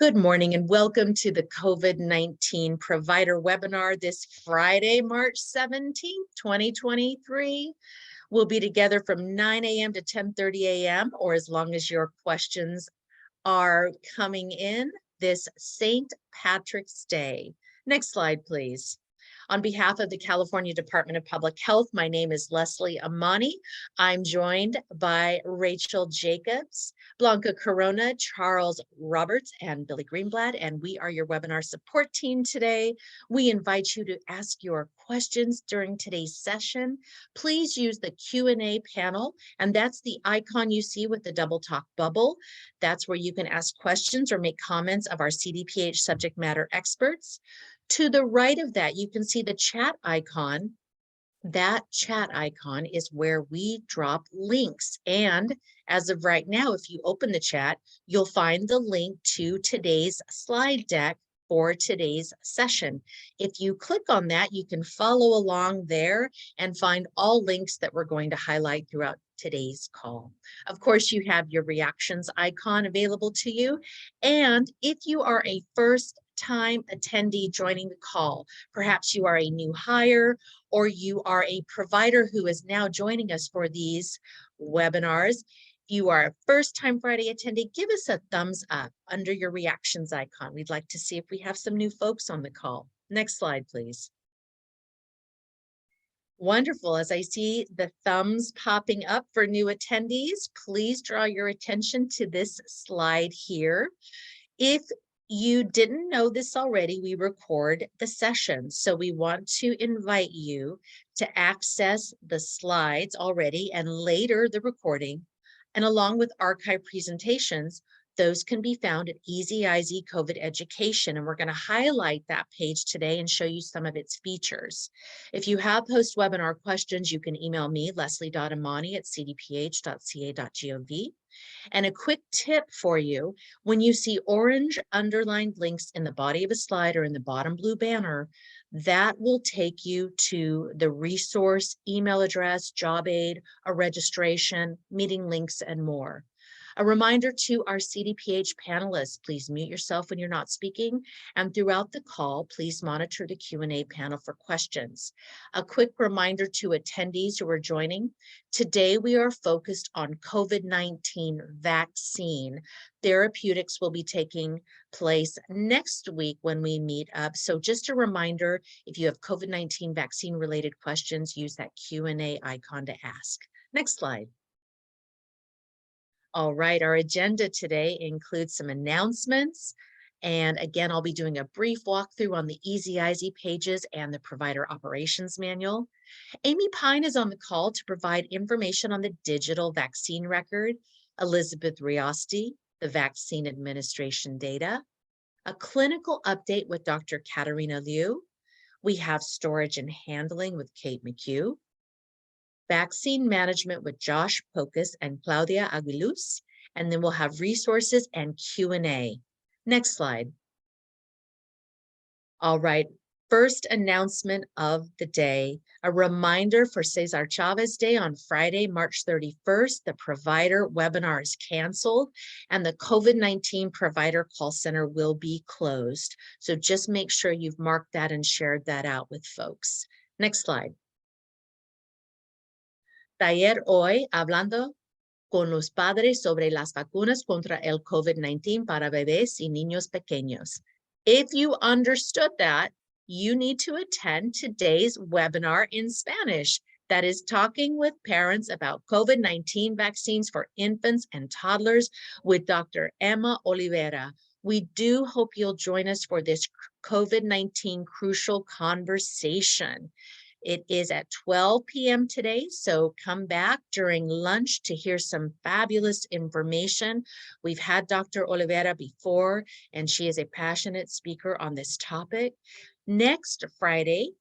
Good morning and welcome to the COVID-19 provider webinar this Friday, March 17th, 2023. We'll be together from 9 a.m. to 10:30 a.m. or as long as your questions are coming in this St. Patrick's Day. Next slide, please. On behalf of the California Department of Public Health, my name is Leslie Amani. I'm joined by Rachel Jacobs, Blanca Corona, Charles Roberts, and Billy Greenblatt, and we are your webinar support team today. We invite you to ask your questions during today's session. Please use the Q&A panel, and that's the icon you see with the double talk bubble. That's where you can ask questions or make comments of our CDPH subject matter experts. To the right of that, you can see the chat icon. That chat icon is where we drop links. And as of right now, if you open the chat, you'll find the link to today's slide deck for today's session. If you click on that, you can follow along there and find all links that we're going to highlight throughout today's call. Of course, you have your reactions icon available to you. And if you are a first-time attendee joining the call, perhaps you are a new hire or you are a provider who is now joining us for these webinars, if you are a first-time Friday attendee, give us a thumbs up under your reactions icon. We'd like to see if we have some new folks on the call. Next slide, please. Wonderful. As I see the thumbs popping up for new attendees, please draw your attention to this slide here. If you didn't know this already, we record the session. So we want to invite you to access the slides already and later the recording. And along with archive presentations, those can be found at EasyIZ COVID Education. And we're going to highlight that page today and show you some of its features. If you have post-webinar questions, you can email me, leslie.amani@cdph.ca.gov. And a quick tip for you, when you see orange underlined links in the body of a slide or in the bottom blue banner, that will take you to the resource, email address, job aid, a registration, meeting links, and more. A reminder to our CDPH panelists, please mute yourself when you're not speaking, and throughout the call, please monitor the Q&A panel for questions. A quick reminder to attendees who are joining, today we are focused on COVID-19 vaccine. Therapeutics will be taking place next week when we meet up. So just a reminder, if you have COVID-19 vaccine related questions, use that Q&A icon to ask. Next slide. All right, our agenda today includes some announcements. And again, I'll be doing a brief walkthrough on the EasyIZ pages and the provider operations manual. Amy Pine is on the call to provide information on the digital vaccine record, Elizabeth Riosti, the vaccine administration data, a clinical update with Dr. Katarina Liu. We have storage and handling with Kate McHugh, vaccine management with Josh Pocus and Claudia Aguiluz, and then we'll have resources and Q&A. Next slide. All right, first announcement of the day, a reminder for Cesar Chavez Day on Friday, March 31st. The provider webinar is canceled and the COVID-19 provider call center will be closed. So just make sure you've marked that and shared that out with folks. Next slide. Taller hoy hablando con los padres sobre las vacunas contra el COVID-19 para bebés y niños pequeños. If you understood that, you need to attend today's webinar in Spanish. That is talking with parents about COVID-19 vaccines for infants and toddlers with Dr. Emma Olivera. We do hope you'll join us for this COVID-19 crucial conversation. It is at 12 p.m. today, so come back during lunch to hear some fabulous information. We've had Dr. Olivera before, and she is a passionate speaker on this topic. Next Friday,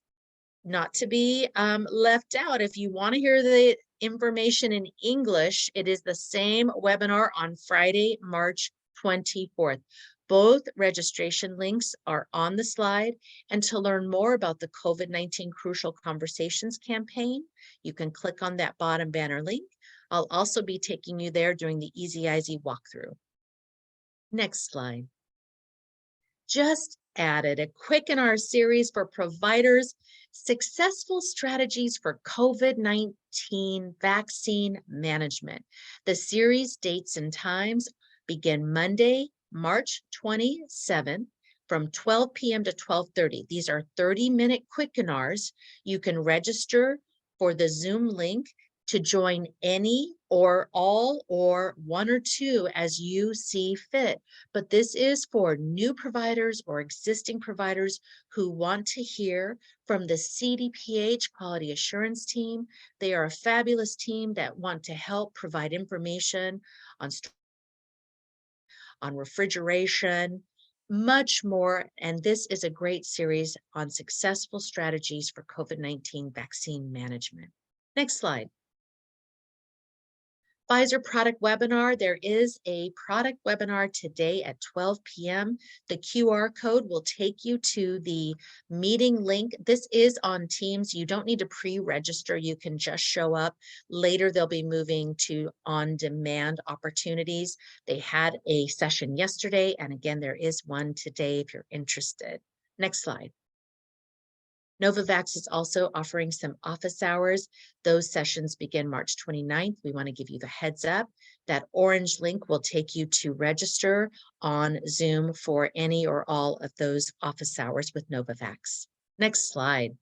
not to be left out, if you want to hear the information in English, it is the same webinar on Friday, March 24th. Both registration links are on the slide, and to learn more about the COVID-19 Crucial Conversations campaign, you can click on that bottom banner link. I'll also be taking you there during the EasyIZ walkthrough. Next slide. just added a quick in our series for providers, successful strategies for COVID-19 vaccine management. The series dates and times begin Monday, March 27th from 12 p.m. to 12:30. These are 30-minute Quickenars. You can register for the Zoom link to join any or all or one or two as you see fit. But this is for new providers or existing providers who want to hear from the CDPH Quality Assurance team. They are a fabulous team that want to help provide information on refrigeration, much more. And this is a great series on successful strategies for COVID-19 vaccine management. Next slide. Pfizer product webinar. There is a product webinar today at 12 p.m. The QR code will take you to the meeting link. This is on Teams. You don't need to pre-register. You can just show up. Later, they'll be moving to on-demand opportunities. They had a session yesterday, and again, there is one today if you're interested. Next slide. Novavax is also offering some office hours. Those sessions begin March 29th. We want to give you the heads up. That orange link will take you to register on Zoom for any or all of those office hours with Novavax. Next slide.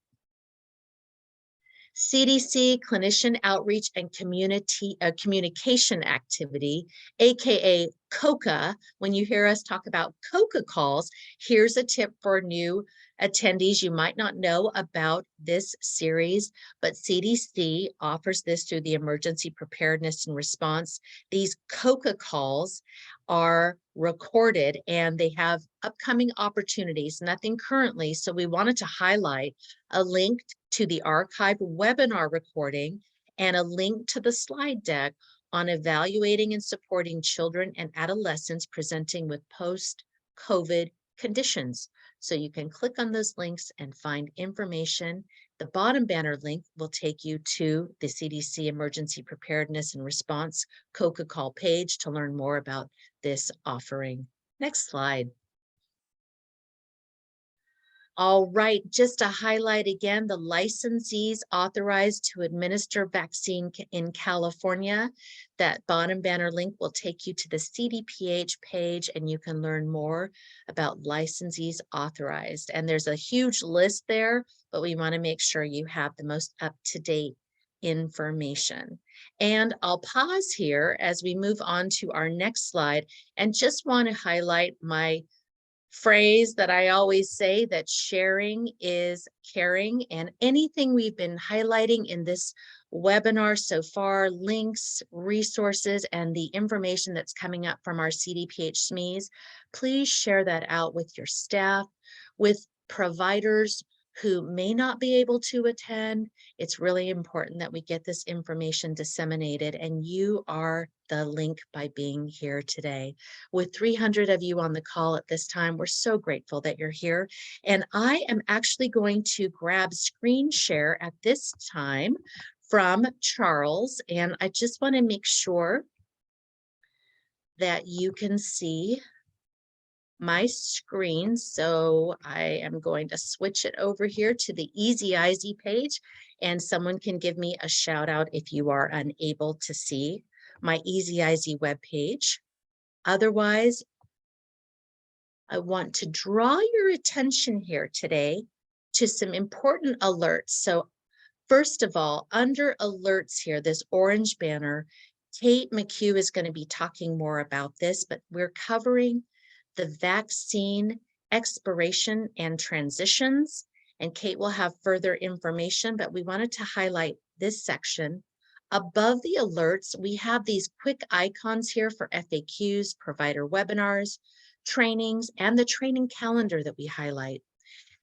CDC Clinician Outreach and Communication Activity, aka COCA. When you hear us talk about COCA calls, here's a tip for new attendees. You might not know about this series, but CDC offers this through the Emergency Preparedness and Response. These COCA calls are recorded and they have upcoming opportunities, nothing currently. So we wanted to highlight a link to the archived webinar recording and a link to the slide deck on evaluating and supporting children and adolescents presenting with post-COVID conditions. So you can click on those links and find information. The bottom banner link will take you to the CDC Emergency Preparedness and Response COCA call page to learn more about this offering. Next slide. All right, just to highlight again, the licensees authorized to administer vaccine in California. That bottom banner link will take you to the CDPH page and you can learn more about licensees authorized. And there's a huge list there, but we want to make sure you have the most up-to-date information. And I'll pause here as we move on to our next slide and just want to highlight my phrase that I always say, that sharing is caring, and anything we've been highlighting in this webinar so far, links, resources, and the information that's coming up from our CDPH SMEs, please share that out with your staff, with providers who may not be able to attend. It's really important that we get this information disseminated, and you are the link by being here today. With 300 of you on the call at this time, we're so grateful that you're here. And I am actually going to grab screen share at this time from Charles, and I just want to make sure that you can see my screen. So I am going to switch it over here to the Easy Easy page, and someone can give me a shout out if you are unable to see my Easy Easy web page. Otherwise, I want to draw your attention here today to some important alerts. So first of all, under alerts here, this orange banner, Kate McHugh is going to be talking more about this, but we're covering the vaccine expiration and transitions, and Kate will have further information, but we wanted to highlight this section. Above the alerts, we have these quick icons here for FAQs, provider webinars, trainings, and the training calendar that we highlight.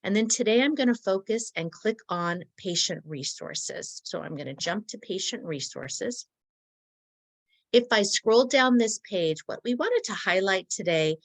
And then today I'm going to focus and click on patient resources. So I'm going to jump to patient resources. If I scroll down this page, what we wanted to highlight today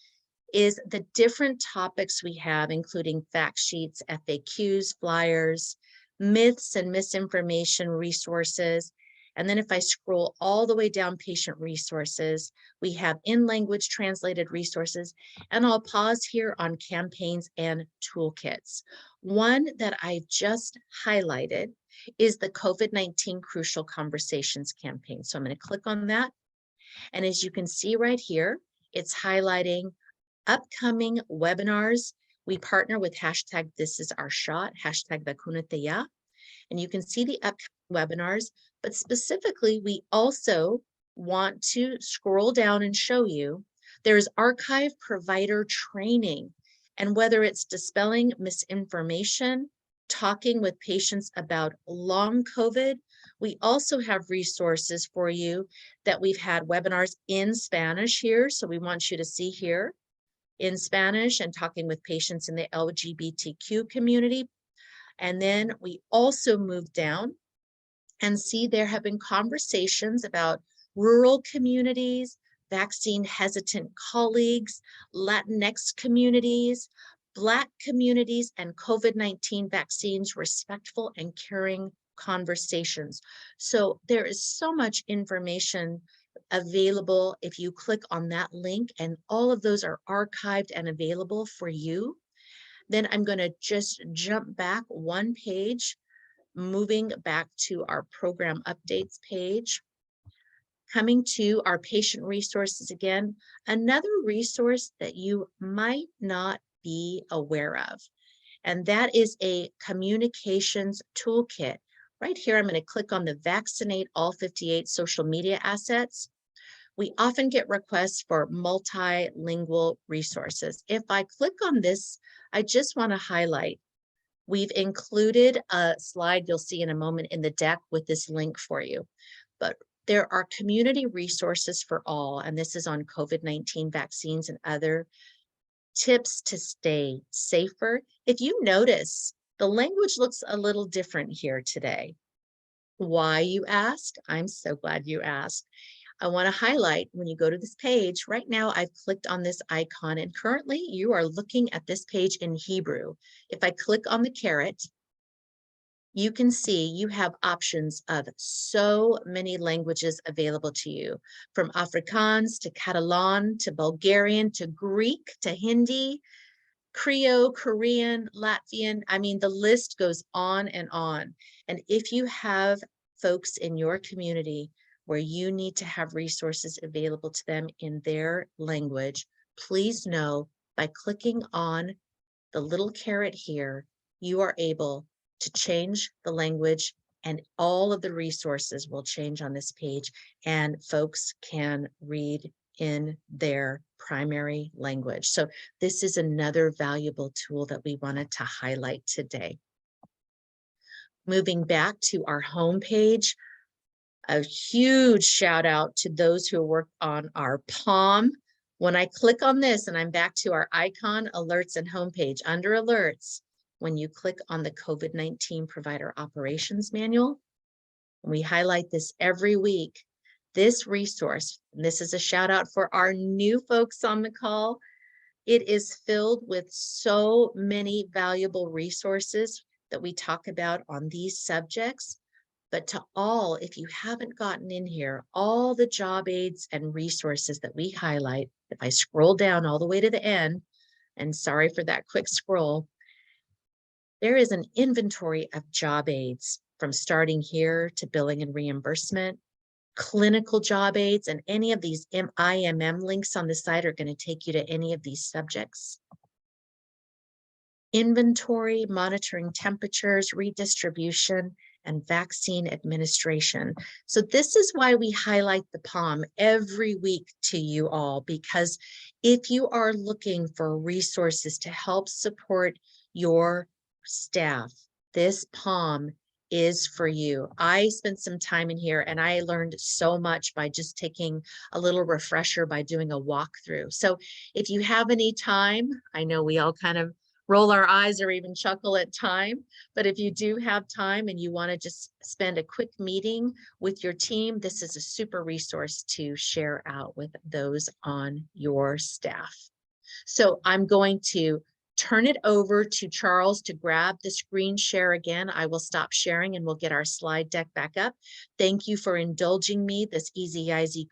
is the different topics we have, including fact sheets, FAQs, flyers, myths and misinformation resources, And then if I scroll all the way down patient resources, we have in-language translated resources, and I'll pause here on campaigns and toolkits. One that I just highlighted is the COVID-19 Crucial Conversations campaign. So I'm going to click on that. And as you can see right here, it's highlighting upcoming webinars. We partner with hashtag This Is Our Shot, hashtag Vacunate Ya. And you can see the upcoming webinars, but specifically, we also want to scroll down and show you there's archive provider training. And whether it's dispelling misinformation, talking with patients about long COVID, we also have resources for you that we've had webinars in Spanish here. So we want you to see here in Spanish and talking with patients in the LGBTQ community. And then we also move down and see there have been conversations about rural communities, vaccine hesitant colleagues, Latinx communities, Black communities, and COVID-19 vaccines, respectful and caring conversations. So there is so much information available if you click on that link, and all of those are archived and available for you. Then I'm going to just jump back one page, moving back to our program updates page. Coming to our patient resources again, another resource that you might not be aware of, and that is a communications toolkit. Right here, I'm going to click on the Vaccinate All 58 social media assets. We often get requests for multilingual resources. If I click on this, I just want to highlight, we've included a slide you'll see in a moment in the deck with this link for you. But there are community resources for all, and this is on COVID-19 vaccines and other tips to stay safer. If you notice, the language looks a little different here today. Why, you ask? I'm so glad you asked. I want to highlight, when you go to this page, right now I've clicked on this icon, and currently you are looking at this page in Hebrew. If I click on the caret, you can see you have options of so many languages available to you, from Afrikaans to Catalan to Bulgarian to Greek to Hindi, Creole, Korean, Latvian. I mean, the list goes on and on. And if you have folks in your community where you need to have resources available to them in their language, please know by clicking on the little caret here, you are able to change the language, and all of the resources will change on this page, and folks can read in their primary language. So this is another valuable tool that we wanted to highlight today. Moving back to our homepage, a huge shout out to those who work on our POM. When I click on this and I'm back to our icon, alerts and homepage, under alerts, when you click on the COVID-19 Provider Operations Manual, we highlight this every week. This resource, and this is a shout out for our new folks on the call, it is filled with so many valuable resources that we talk about on these subjects. But to all, if you haven't gotten in here, all the job aids and resources that we highlight, if I scroll down all the way to the end, and sorry for that quick scroll, there is an inventory of job aids from starting here to billing and reimbursement, clinical job aids, and any of these IMM links on the site are going to take you to any of these subjects. Inventory, monitoring temperatures, redistribution, and vaccine administration. So this is why we highlight the POM every week to you all, because if you are looking for resources to help support your staff, this POM is for you. I spent some time in here and I learned so much by just taking a little refresher by doing a walkthrough. So if you have any time, I know we all kind of roll our eyes or even chuckle at time, but if you do have time and you want to just spend a quick meeting with your team, this is a super resource to share out with those on your staff. So I'm going to turn it over to Charles to grab the screen share again. I will stop sharing and we'll get our slide deck back up. Thank you for indulging me this easy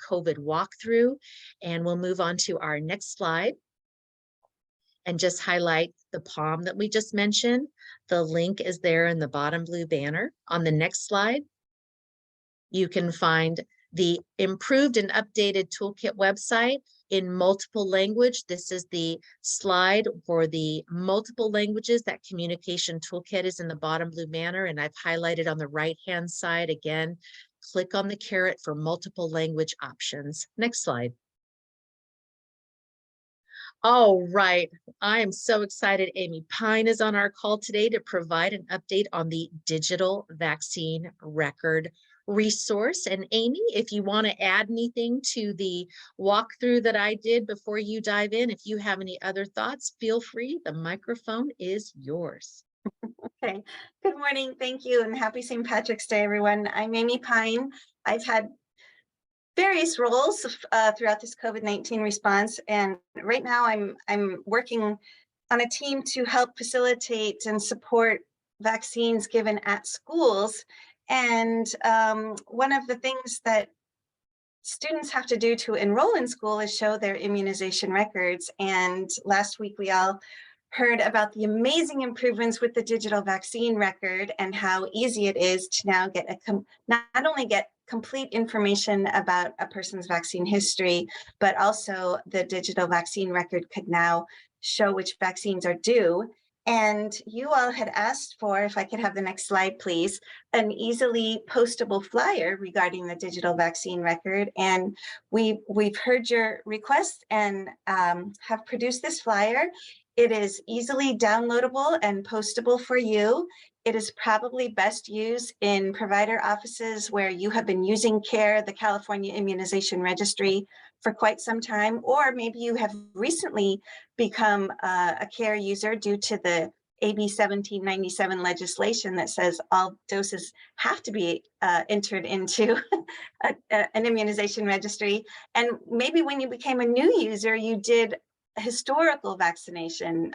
COVID walkthrough, and we'll move on to our next slide and just highlight the POM that we just mentioned. The link is there in the bottom blue banner. On the next slide, you can find the improved and updated toolkit website in multiple language. This is the slide for the multiple languages. That communication toolkit is in the bottom blue banner, and I've highlighted on the right-hand side again. Click on the caret for multiple language options. Next slide. All right, I am so excited. Amy Pine is on our call today to provide an update on the digital vaccine record resource. And Amy, if you want to add anything to the walkthrough that I did before you dive in, if you have any other thoughts, feel free. The microphone is yours. Okay, good morning, thank you, and happy St. Patrick's Day, everyone. I'm Amy Pine. I've had various roles throughout this COVID-19 response, and right now I'm working on a team to help facilitate and support vaccines given at schools. And one of the things that students have to do to enroll in school is show their immunization records. And last week we all heard about the amazing improvements with the digital vaccine record and how easy it is to now get not only get complete information about a person's vaccine history, but also the digital vaccine record could now show which vaccines are due. And you all had asked for, if I could have the next slide, please, an easily postable flyer regarding the digital vaccine record. And we've heard your request and have produced this flyer. It is easily downloadable and postable for you. It is probably best used in provider offices where you have been using CARE, the California Immunization Registry, for quite some time, or maybe you have recently become a CARE user due to the AB 1797 legislation that says all doses have to be entered into an immunization registry. And maybe when you became a new user, you did historical vaccination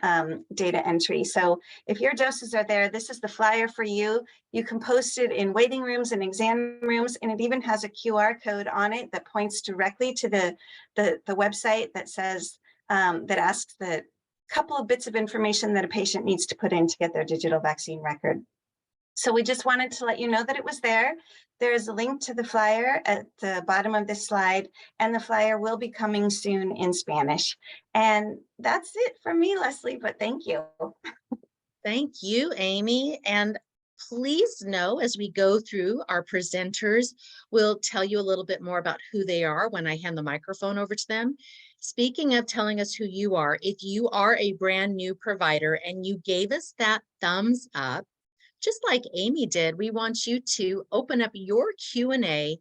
data entry. So if your doses are there, this is the flyer for you. You can post it in waiting rooms and exam rooms, and it even has a QR code on it that points directly to the website that says, that asks the couple of bits of information that a patient needs to put in to get their digital vaccine record. So we just wanted to let you know that it was there. There is a link to the flyer at the bottom of this slide, and the flyer will be coming soon in Spanish. And that's it from me, Leslie, but thank you. Thank you, Amy. And please know, as we go through, our presenters will tell you a little bit more about who they are when I hand the microphone over to them. Speaking of telling us who you are, if you are a brand new provider and you gave us that thumbs up, just like Amy did, we want you to open up your Q&A.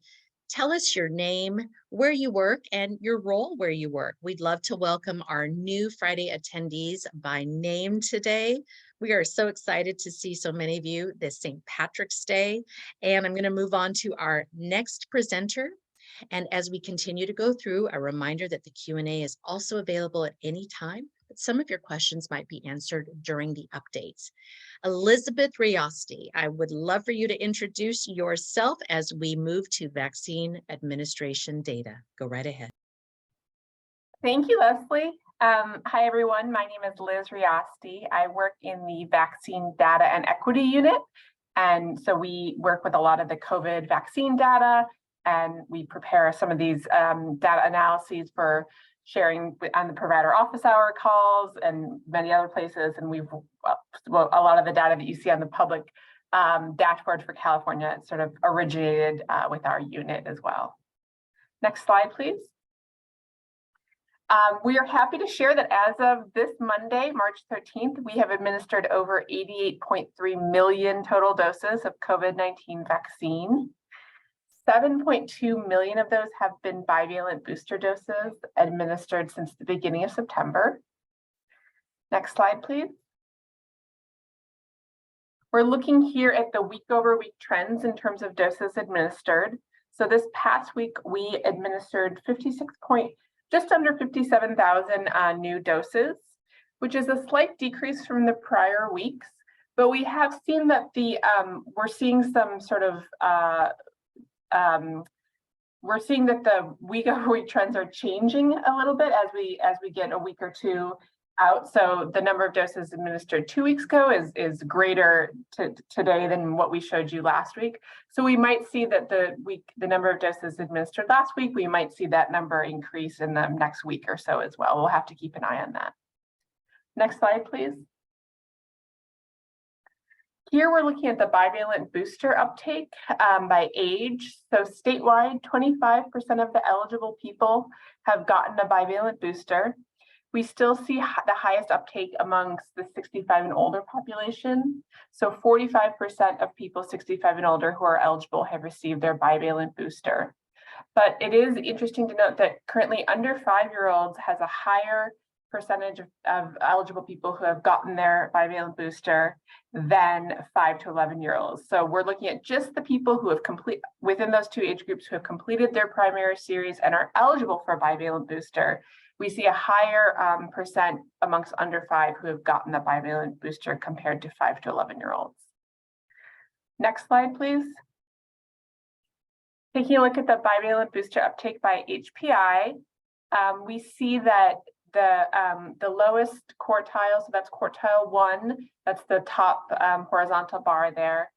Tell us your name, where you work, and your role where you work. We'd love to welcome our new Friday attendees by name today. We are so excited to see so many of you this St. Patrick's Day. And I'm going to move on to our next presenter. And as we continue to go through, a reminder that the Q&A is also available at any time, but some of your questions might be answered during the updates. Elizabeth Riasti, I would love for you to introduce yourself as we move to vaccine administration data. Go right ahead. Thank you, Leslie. Hi, everyone. My name is Liz Riasti. I work in the Vaccine Data and Equity Unit. And so we work with a lot of the COVID vaccine data, and we prepare some of these data analyses for sharing on the provider office hour calls and many other places. And we've, well, a lot of the data that you see on the public dashboard for California sort of originated with our unit as well. Next slide, please. We are happy to share that as of this Monday, March 13th, we have administered over 88.3 million total doses of COVID-19 vaccine. 7.2 million of those have been bivalent booster doses administered since the beginning of September. Next slide, please. We're looking here at the week-over-week trends in terms of doses administered. So this past week, we administered just under 57,000 new doses. which is a slight decrease from the prior weeks. But we have seen that we're seeing some sort of we're seeing that the week-over-week trends are changing a little bit as we get a week or two out. So the number of doses administered 2 weeks ago is greater today than what we showed you last week. So we might see that the number of doses administered last week, we might see that number increase in the next week or so as well. We'll have to keep an eye on that. Next slide, please. Here we're looking at the bivalent booster uptake by age. So statewide, 25% of the eligible people have gotten a bivalent booster. We still see the highest uptake amongst the 65 and older population. So 45% of people 65 and older who are eligible have received their bivalent booster. But it is interesting to note that currently under 5-year-olds has a higher percentage of eligible people who have gotten their bivalent booster than 5 to 11-year-olds. So we're looking at just the people who have within those two age groups who have completed their primary series and are eligible for a bivalent booster. We see a higher percent amongst under 5 who have gotten the bivalent booster compared to 5 to 11-year-olds. Next slide, please. Taking a look at the bivalent booster uptake by HPI, we see that the lowest quartile, so that's quartile 1, that's the top horizontal bar there.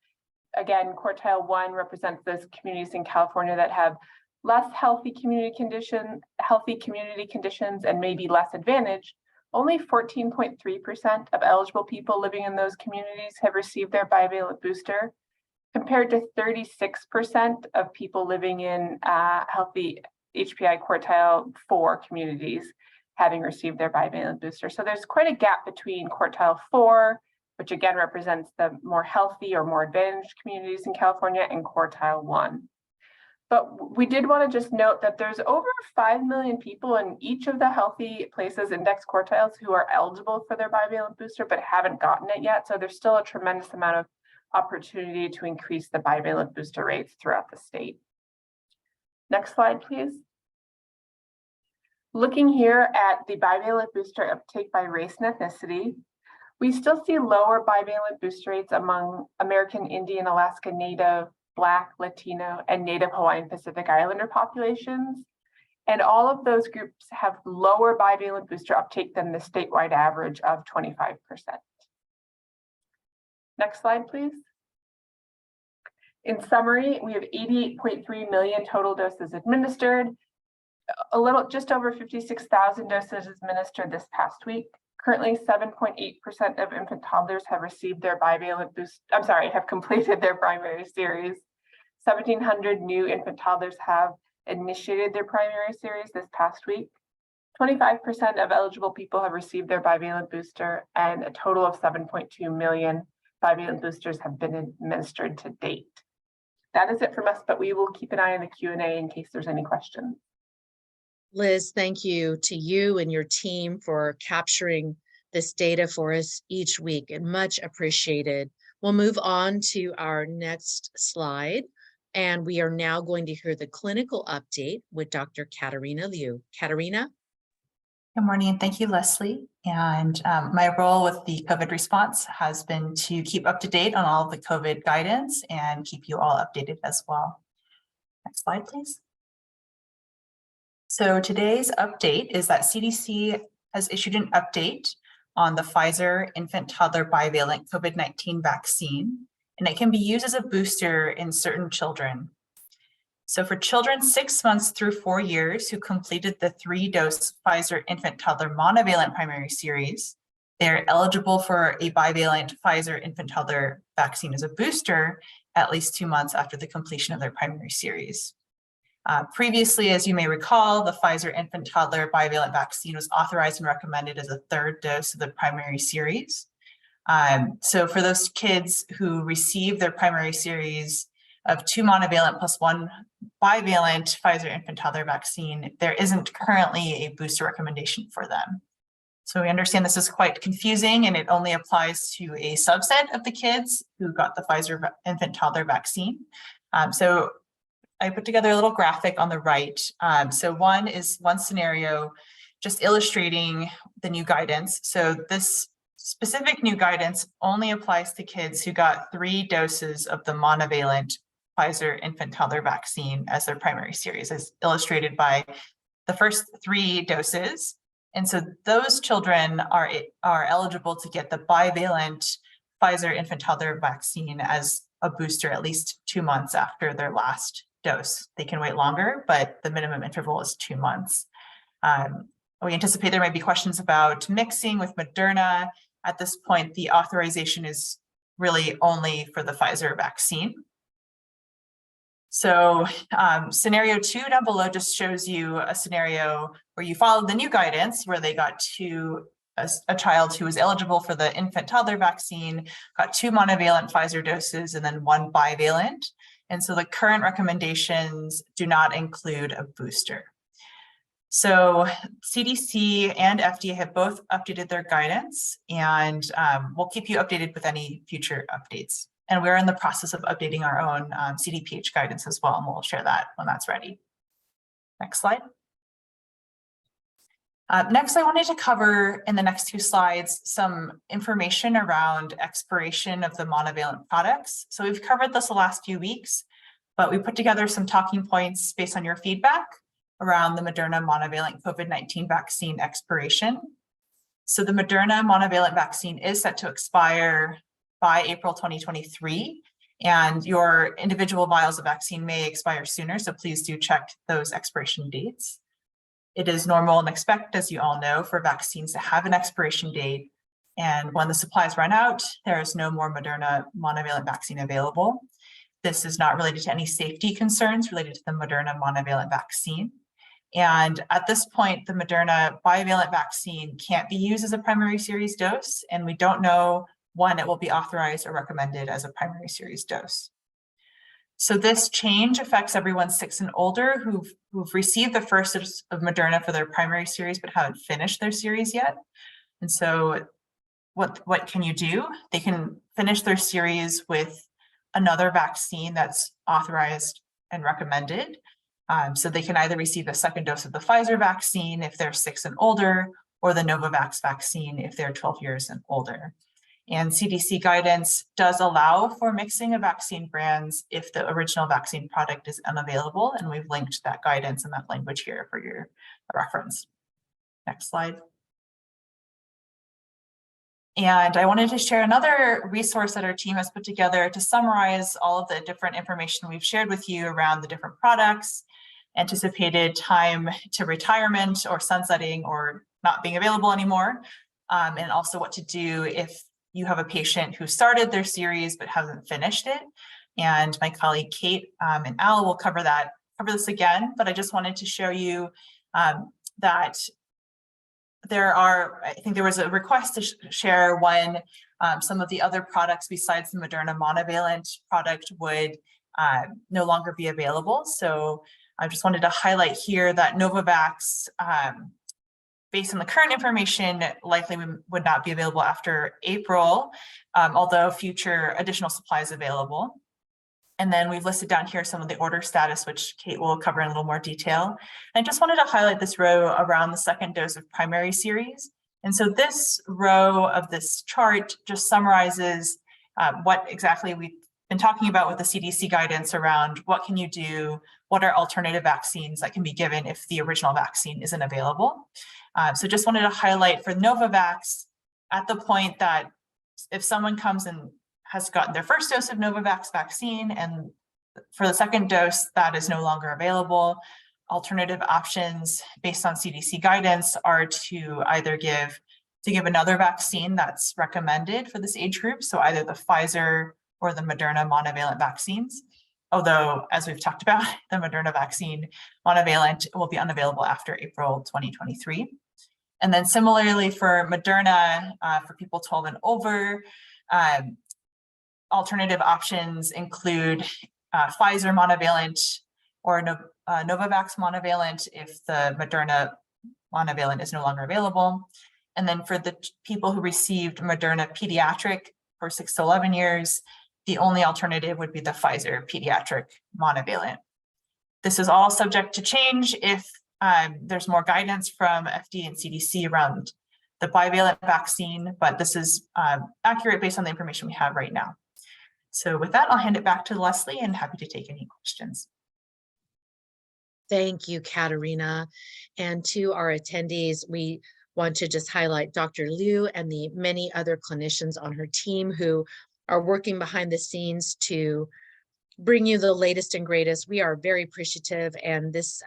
Again, quartile 1 represents those communities in California that have less healthy community conditions and maybe less advantage. Only 14.3% of eligible people living in those communities have received their bivalent booster, compared to 36% of people living in healthy HPI quartile 4 communities having received their bivalent booster. So there's quite a gap between quartile 4, which again represents the more healthy or more advantaged communities in California, and quartile 1. But we did want to just note that there's over 5 million people in each of the healthy places index quartiles who are eligible for their bivalent booster but haven't gotten it yet. So there's still a tremendous amount of opportunity to increase the bivalent booster rates throughout the state. Next slide, please. Looking here at the bivalent booster uptake by race and ethnicity, we still see lower bivalent booster rates among American Indian, Alaska Native, Black, Latino, and Native Hawaiian Pacific Islander populations. And all of those groups have lower bivalent booster uptake than the statewide average of 25%. Next slide, please. In summary, we have 88.3 million total doses administered, just over 56,000 doses administered this past week. Currently, 7.8% of infant toddlers have received their bivalent boost. Have completed their primary series. 1,700 new infant toddlers have initiated their primary series this past week. 25% of eligible people have received their bivalent booster, and a total of 7.2 million bivalent boosters have been administered to date. That is it from us, but we will keep an eye on the Q&A in case there's any questions. Liz, thank you to you and your team for capturing this data for us each week, and much appreciated. We'll move on to our next slide, and we are now going to hear the clinical update with Dr. Katarina Liu. Katarina? Good morning. Thank you, Leslie. And my role with the COVID response has been to keep up to date on all of the COVID guidance and keep you all updated as well. Next slide, please. So today's update is that CDC has issued an update on the Pfizer infant toddler bivalent COVID-19 vaccine, and it can be used as a booster in certain children. So for children 6 months through 4 years who completed the 3-dose Pfizer infant toddler monovalent primary series, they're eligible for a bivalent Pfizer infant toddler vaccine as a booster at least 2 months after the completion of their primary series. Previously, as you may recall, the Pfizer infant toddler bivalent vaccine was authorized and recommended as a 3rd dose of the primary series. So for those kids who received their primary series of 2 monovalent plus 1 bivalent Pfizer infant toddler vaccine, there isn't currently a booster recommendation for them. So we understand this is quite confusing, and it only applies to a subset of the kids who got the Pfizer infant toddler vaccine. So I put together a little graphic on the right. So one scenario just illustrating the new guidance. So this specific new guidance only applies to kids who got 3 doses of the monovalent Pfizer infant toddler vaccine as their primary series, as illustrated by the first 3 doses. And so those children are eligible to get the bivalent Pfizer infant toddler vaccine as a booster at least 2 months after their last dose. They can wait longer, but the minimum interval is 2 months. We anticipate there might be questions about mixing with Moderna. At this point, the authorization is really only for the Pfizer vaccine. So scenario 2 down below just shows you a scenario where you followed the new guidance where they got a child who was eligible for the infant toddler vaccine, got 2 monovalent Pfizer doses and then 1 bivalent. And so the current recommendations do not include a booster. So CDC and FDA have both updated their guidance, and we'll keep you updated with any future updates. And we're in the process of updating our own CDPH guidance as well, and we'll share that when that's ready. Next slide. Next, I wanted to cover in the next 2 slides some information around expiration of the monovalent products. So we've covered this the last few weeks, but we put together some talking points based on your feedback around the Moderna monovalent COVID-19 vaccine expiration. So the Moderna monovalent vaccine is set to expire by April 2023, and your individual vials of vaccine may expire sooner, so please do check those expiration dates. It is normal and expected, as you all know, for vaccines to have an expiration date, and when the supplies run out, there is no more Moderna monovalent vaccine available. This is not related to any safety concerns related to the Moderna monovalent vaccine. And at this point, the Moderna bivalent vaccine can't be used as a primary series dose, and we don't know when it will be authorized or recommended as a primary series dose. So this change affects everyone 6 and older who've received the first dose of Moderna for their primary series but haven't finished their series yet. And so what can you do? They can finish their series with another vaccine that's authorized and recommended. So they can either receive a second dose of the Pfizer vaccine if they're 6 and older, or the Novavax vaccine if they're 12 years and older. And CDC guidance does allow for mixing of vaccine brands if the original vaccine product is unavailable, and we've linked that guidance and that language here for your reference. Next slide. And I wanted to share another resource that our team has put together to summarize all of the different information we've shared with you around the different products, anticipated time to retirement or sunsetting or not being available anymore, and also what to do if you have a patient who started their series but hasn't finished it. And my colleague Kate and Al will cover this again, but I just wanted to show you that I think there was a request to share when some of the other products besides the Moderna monovalent product would no longer be available. So I just wanted to highlight here that Novavax, based on the current information, likely would not be available after April, although future additional supplies available. And then we've listed down here some of the order status, which Kate will cover in a little more detail. And I just wanted to highlight this row around the second dose of primary series. And so this row of this chart just summarizes what exactly we've been talking about with the CDC guidance around what can you do, what are alternative vaccines that can be given if the original vaccine isn't available. So just wanted to highlight for Novavax at the point that if someone comes and has gotten their first dose of Novavax vaccine and for the second dose that is no longer available, alternative options based on CDC guidance are to either give another vaccine that's recommended for this age group. So either the Pfizer or the Moderna monovalent vaccines. Although, as we've talked about, the Moderna vaccine monovalent will be unavailable after April 2023. And then similarly for Moderna, for people 12 and over, alternative options include Pfizer monovalent or Novavax monovalent if the Moderna monovalent is no longer available. And then for the people who received Moderna pediatric for 6 to 11 years, the only alternative would be the Pfizer pediatric monovalent. This is all subject to change if There's more guidance from FDA and CDC around the bivalent vaccine, but this is accurate based on the information we have right now. So with that, I'll hand it back to Leslie and happy to take any questions. Thank you, Katerina. And to our attendees, we want to just highlight Dr. Liu and the many other clinicians on her team who are working behind the scenes to bring you the latest and greatest. We are very appreciative, and this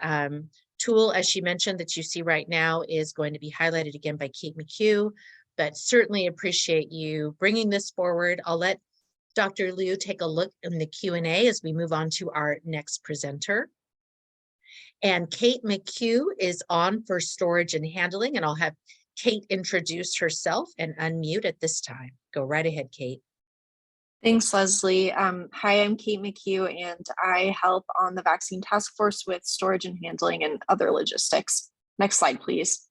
tool, as she mentioned, that you see right now is going to be highlighted again by Kate McHugh, but certainly appreciate you bringing this forward. I'll let Dr. Liu take a look in the Q&A as we move on to our next presenter. And Kate McHugh is on for storage and handling, and I'll have Kate introduce herself and unmute at this time. Go right ahead, Kate. Thanks, Leslie. Hi, I'm Kate McHugh, and I help on the vaccine task force with storage and handling and other logistics. Next slide, please.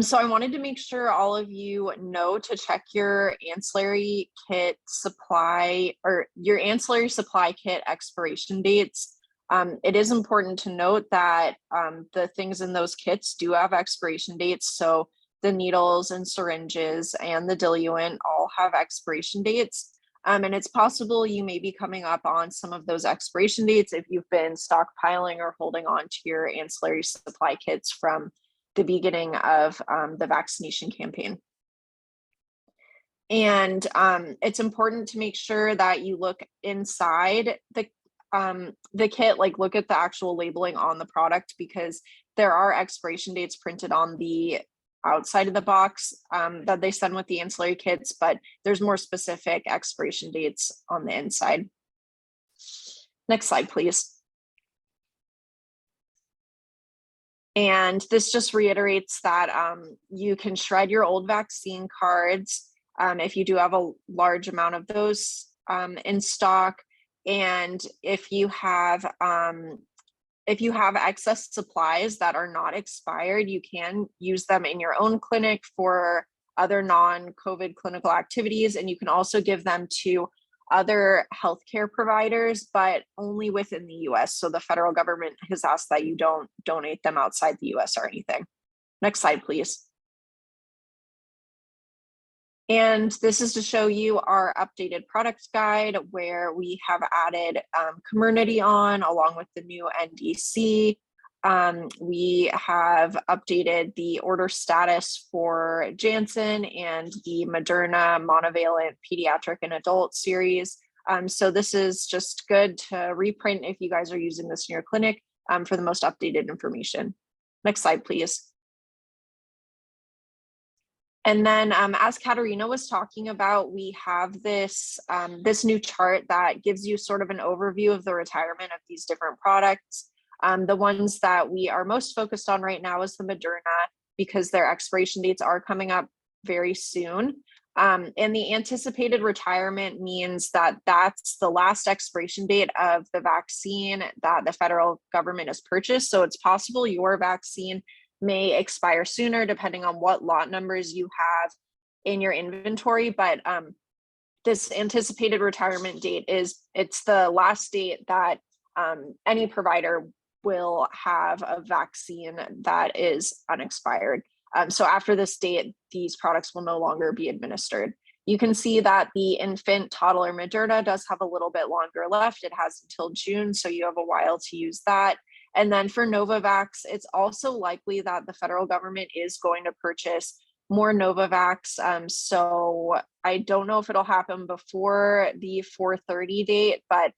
So I wanted to make sure all of you know to check your ancillary kit supply or your ancillary supply kit expiration dates. It is important to note that the things in those kits do have expiration dates. So the needles and syringes and the diluent all have expiration dates. And it's possible you may be coming up on some of those expiration dates if you've been stockpiling or holding on to your ancillary supply kits from the beginning of the vaccination campaign. And it's important to make sure that you look inside the kit, like look at the actual labeling on the product, because there are expiration dates printed on the outside of the box that they send with the ancillary kits, but there's more specific expiration dates on the inside. Next slide, please. And this just reiterates that you can shred your old vaccine cards if you do have a large amount of those in stock. And if you have excess supplies that are not expired, you can use them in your own clinic for other non-COVID clinical activities. And you can also give them to other healthcare providers, but only within the US. So the federal government has asked that you don't donate them outside the US or anything. Next slide, please. And this is to show you our updated product guide where we have added Comirnaty on along with the new NDC. We have updated the order status for Janssen and the Moderna monovalent pediatric and adult series. So this is just good to reprint if you guys are using this in your clinic for the most updated information. Next slide, please. And then as Katerina was talking about, we have this, this new chart that gives you sort of an overview of the retirement of these different products. The ones that we are most focused on right now is the Moderna, because their expiration dates are coming up very soon. And the anticipated retirement means that that's the last expiration date of the vaccine that the federal government has purchased. So it's possible your vaccine may expire sooner depending on what lot numbers you have in your inventory. But this anticipated retirement date it's the last date that any provider will have a vaccine that is unexpired. So after this date, these products will no longer be administered. You can see that the infant toddler Moderna does have a little bit longer left. It has until June, so you have a while to use that. And then for Novavax, it's also likely that the federal government is going to purchase more Novavax. So I don't know if it'll happen before the 4/30 date, but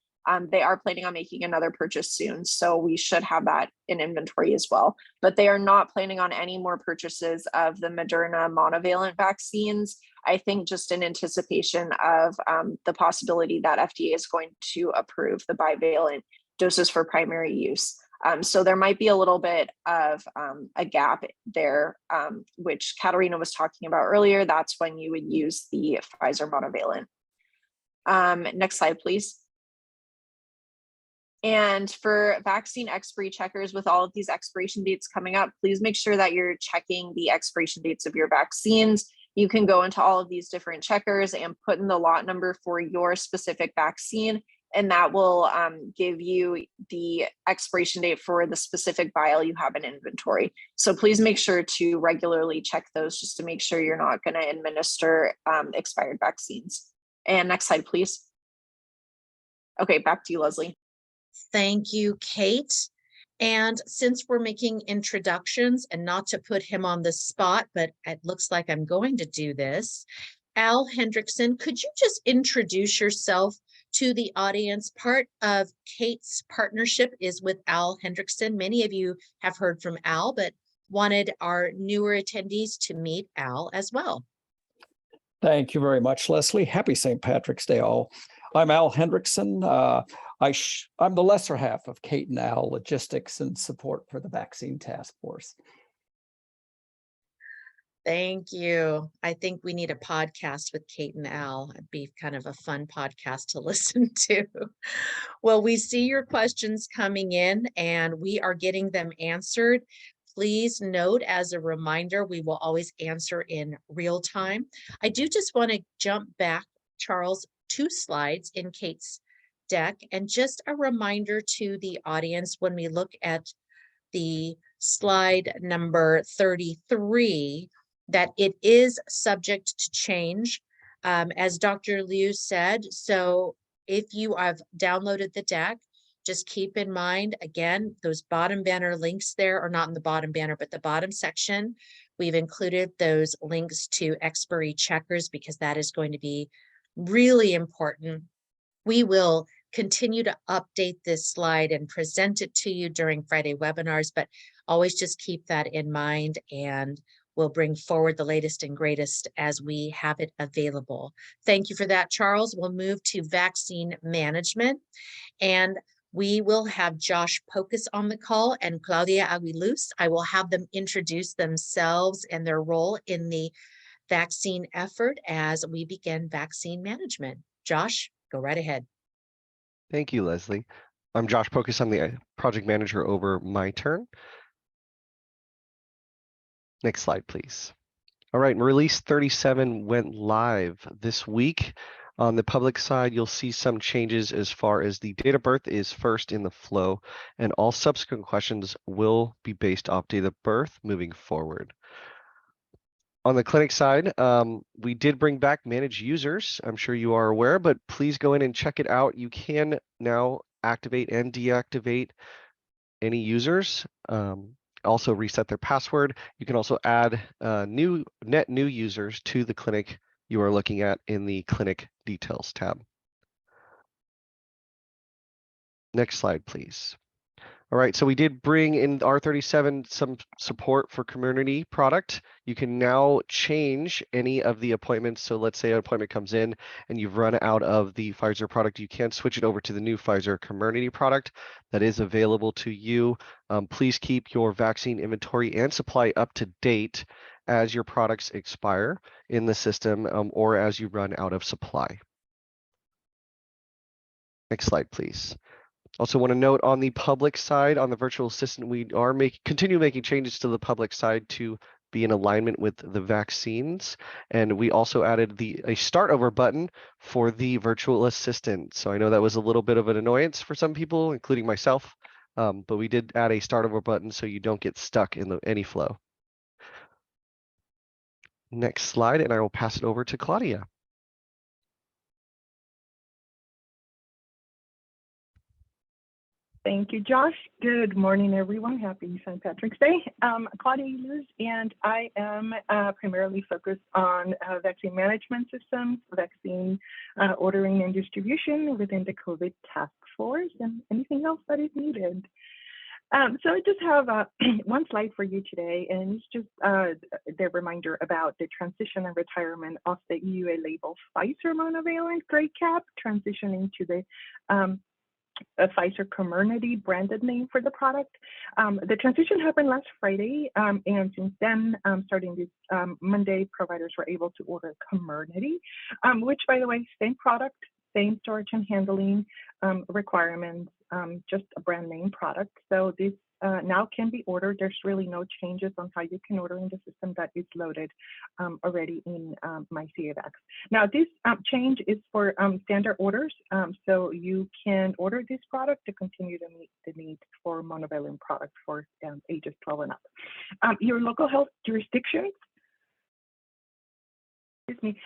they are planning on making another purchase soon. So we should have that in inventory as well. But they are not planning on any more purchases of the Moderna monovalent vaccines. I think just in anticipation of the possibility that FDA is going to approve the bivalent doses for primary use. So there might be a little bit of a gap there, which Katerina was talking about earlier. That's when you would use the Pfizer monovalent. Next slide, please. And for vaccine expiry checkers, with all of these expiration dates coming up, please make sure that you're checking the expiration dates of your vaccines. You can go into all of these different checkers and put in the lot number for your specific vaccine and that will give you the expiration date for the specific vial you have in inventory. So please make sure to regularly check those just to make sure you're not going to administer expired vaccines. And next slide, please. Okay, back to you, Leslie. Thank you, Kate. And since we're making introductions, and not to put him on the spot, but it looks like I'm going to do this, Al Hendrickson, could you just introduce yourself to the audience? Part of Kate's partnership is with Al Hendrickson. Many of you have heard from Al, but wanted our newer attendees to meet Al as well. Thank you very much, Leslie. Happy St. Patrick's Day, all. I'm Al Hendrickson. I'm the lesser half of Kate and Al, logistics and support for the vaccine task force. Thank you. I think we need a podcast with Kate and Al. It'd be kind of a fun podcast to listen to. Well, we see your questions coming in and we are getting them answered. Please note, as a reminder, we will always answer in real time. I do just want to jump back, Charles, 2 slides in Kate's deck, and just a reminder to the audience when we look at the slide number 33, that it is subject to change, as Dr. Liu said. So if you have downloaded the deck, just keep in mind, again, those bottom banner links there are not in the bottom banner, but the bottom section, we've included those links to expiry checkers because that is going to be really important. We will continue to update this slide and present it to you during Friday webinars, but always just keep that in mind, and we'll bring forward the latest and greatest as we have it available. Thank you for that, Charles. We'll move to vaccine management, and we will have Josh Pocus on the call and Claudia Aguiluz. I will have them introduce themselves and their role in the vaccine effort as we begin vaccine management. Josh, go right ahead. Thank you, Leslie. I'm Josh Pocus. I'm the project manager over MyTurn. Next slide, please. All right, release 37 went live this week. On the public side, you'll see some changes as far as the date of birth is first in the flow, and all subsequent questions will be based off date of birth moving forward. On the clinic side, we did bring back managed users. I'm sure you are aware, but please go in and check it out. You can now activate and deactivate any users. Also reset their password. You can also add net new users to the clinic you are looking at in the clinic details tab. Next slide, please. All right, so we did bring in R37 some support for community product. You can now change any of the appointments. So let's say an appointment comes in and you've run out of the Pfizer product, you can switch it over to the new Pfizer community product that is available to you. Please keep your vaccine inventory and supply up to date as your products expire in the system or as you run out of supply. Next slide, please. Also want to note on the public side, on the virtual assistant, we are continue making changes to the public side to be in alignment with the vaccines. And we also added a start over button for the virtual assistant. So I know that was a little bit of an annoyance for some people, including myself, but we did add a start over button so you don't get stuck in any flow. Next slide, and I will pass it over to Claudia. Thank you, Josh. Good morning, everyone. Happy St. Patrick's Day. Claudia Aguiluz, and I am primarily focused on vaccine management systems, vaccine ordering and distribution within the COVID task force, and anything else that is needed. So I just have one slide for you today, and it's just the reminder about the transition and retirement of the EUA label Pfizer monovalent gray cap, transitioning to the a Pfizer Comirnaty branded name for the product. The transition happened last Friday, and since then, starting this Monday, providers were able to order Comirnaty, which, by the way, same product, same storage and handling requirements, just a brand name product. So this now can be ordered. There's really no changes on how you can order in the system that is loaded already in MyCAVax. Now, this change is for standard orders, so you can order this product to continue to meet the need for monovalent product for ages 12 and up. Your local health jurisdictions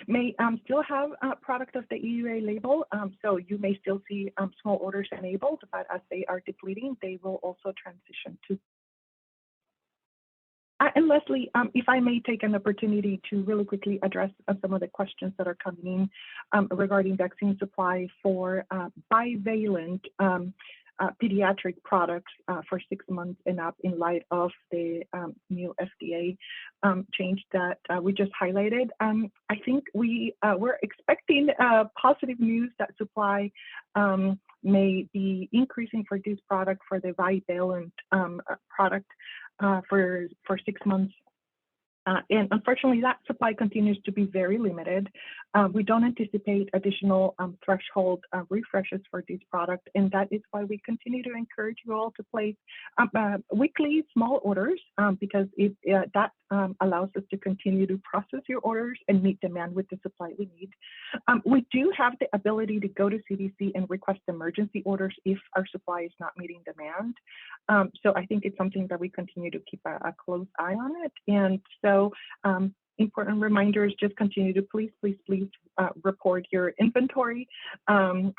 may still have a product of the EUA label, so you may still see small orders enabled, but as they are depleting, they will also transition to. And Leslie, if I may take an opportunity to really quickly address some of the questions that are coming in regarding vaccine supply for bivalent pediatric products for 6 months and up in light of the new FDA change that we just highlighted. I think we're expecting positive news that supply may be increasing for this product, for the bivalent product for 6 months. And unfortunately, that supply continues to be very limited. We don't anticipate additional threshold refreshes for this product, and that is why we continue to encourage you all to place weekly small orders because that allows us to continue to process your orders and meet demand with the supply we need. We do have the ability to go to CDC and request emergency orders if our supply is not meeting demand. So I think it's something that we continue to keep a close eye on it. And so important reminders, just continue to please report your inventory in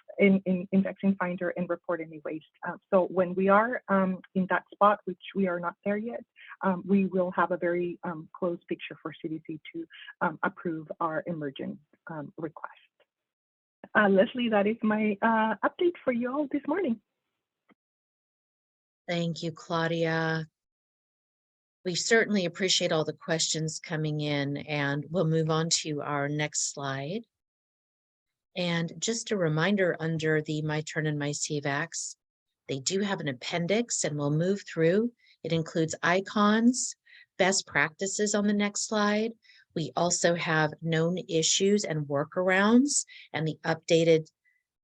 Vaccine Finder and report any waste. So when we are in that spot, which we are not there yet, we will have a very close picture for CDC to approve our emergent request. Leslie, that is my update for you all this morning. Thank you, Claudia. We certainly appreciate all the questions coming in, and we'll move on to our next slide. And just a reminder, under the My Turn and MyCAVax, they do have an appendix, and we'll move through. It includes icons, best practices on the next slide. We also have known issues and workarounds and the updated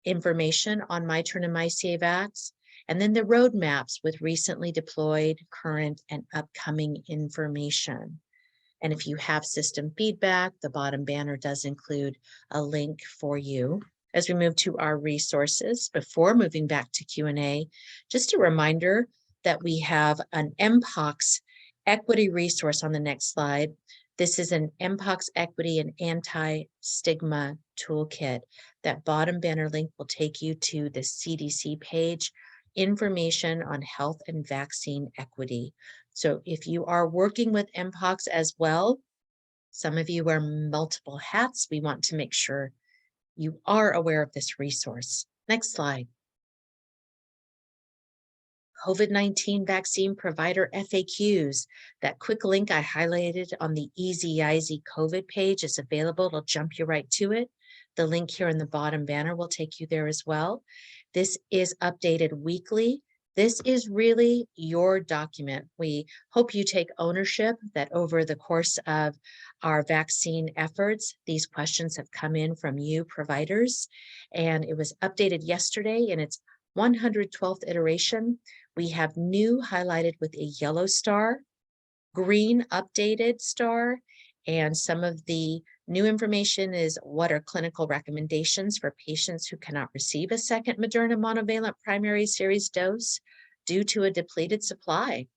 information on My Turn and MyCAVax. And then the roadmaps with recently deployed, current, and upcoming information. And if you have system feedback, the bottom banner does include a link for you. As we move to our resources, before moving back to Q&A, just a reminder that we have an MPOX equity resource on the next slide. This is an MPOX equity and anti-stigma toolkit. That bottom banner link will take you to the CDC page, information on health and vaccine equity. So if you are working with MPOX as well, some of you wear multiple hats. We want to make sure you are aware of this resource. Next slide. COVID-19 vaccine provider FAQs. That quick link I highlighted on the Easy COVID page is available. It'll jump you right to it. The link here in the bottom banner will take you there as well. This is updated weekly. This is really your document. We hope you take ownership that over the course of our vaccine efforts, these questions have come in from you providers, and it was updated yesterday in its 112th iteration. We have new highlighted with a yellow star, green updated star, and some of the new information is what are clinical recommendations for patients who cannot receive a second Moderna monovalent primary series dose due to a depleted supply.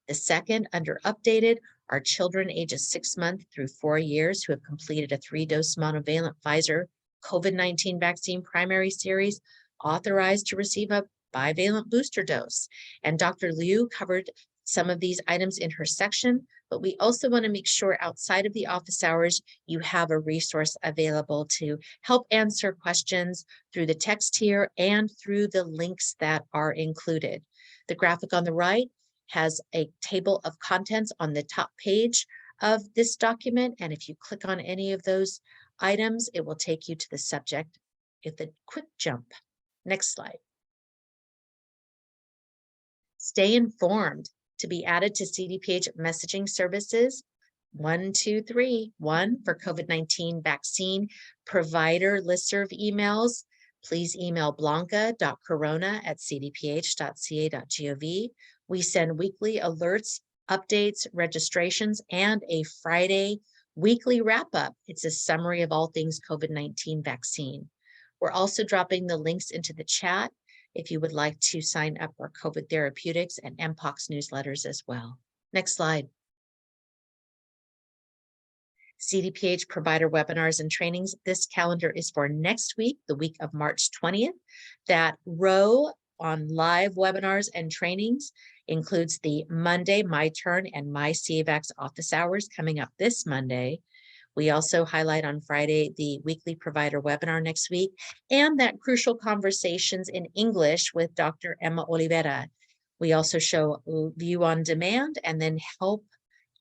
The second, under updated, are children ages 6 months through 4 years who have completed a 3-dose monovalent Pfizer COVID-19 vaccine primary series authorized to receive a bivalent booster dose. And Dr. Liu covered some of these items in her section, but we also want to make sure outside of the office hours, you have a resource available to help answer questions through the text here and through the links that are included. The graphic on the right has a table of contents on the top page of this document. And if you click on any of those items, it will take you to the subject with a quick jump. Next slide. Stay informed. To be added to CDPH messaging services, 1, 2, 3. 1 for COVID-19 vaccine provider listserv emails. Please email blanca.corona@cdph.ca.gov. We send weekly alerts, updates, registrations, and a Friday weekly wrap-up. It's a summary of all things COVID-19 vaccine. We're also dropping the links into the chat if you would like to sign up for COVID therapeutics and Mpox newsletters as well. Next slide. CDPH provider webinars and trainings. This calendar is for next week, the week of March 20th. That row on live webinars and trainings includes the Monday My Turn and My CAVAX office hours coming up this Monday. We also highlight on Friday the weekly provider webinar next week and that crucial conversations in English with Dr. Emma Oliveira. We also show view on demand and then help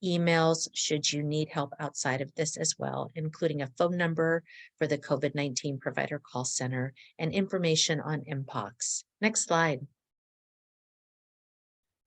emails should you need help outside of this as well, including a phone number for the COVID-19 provider call center and information on Mpox. Next slide.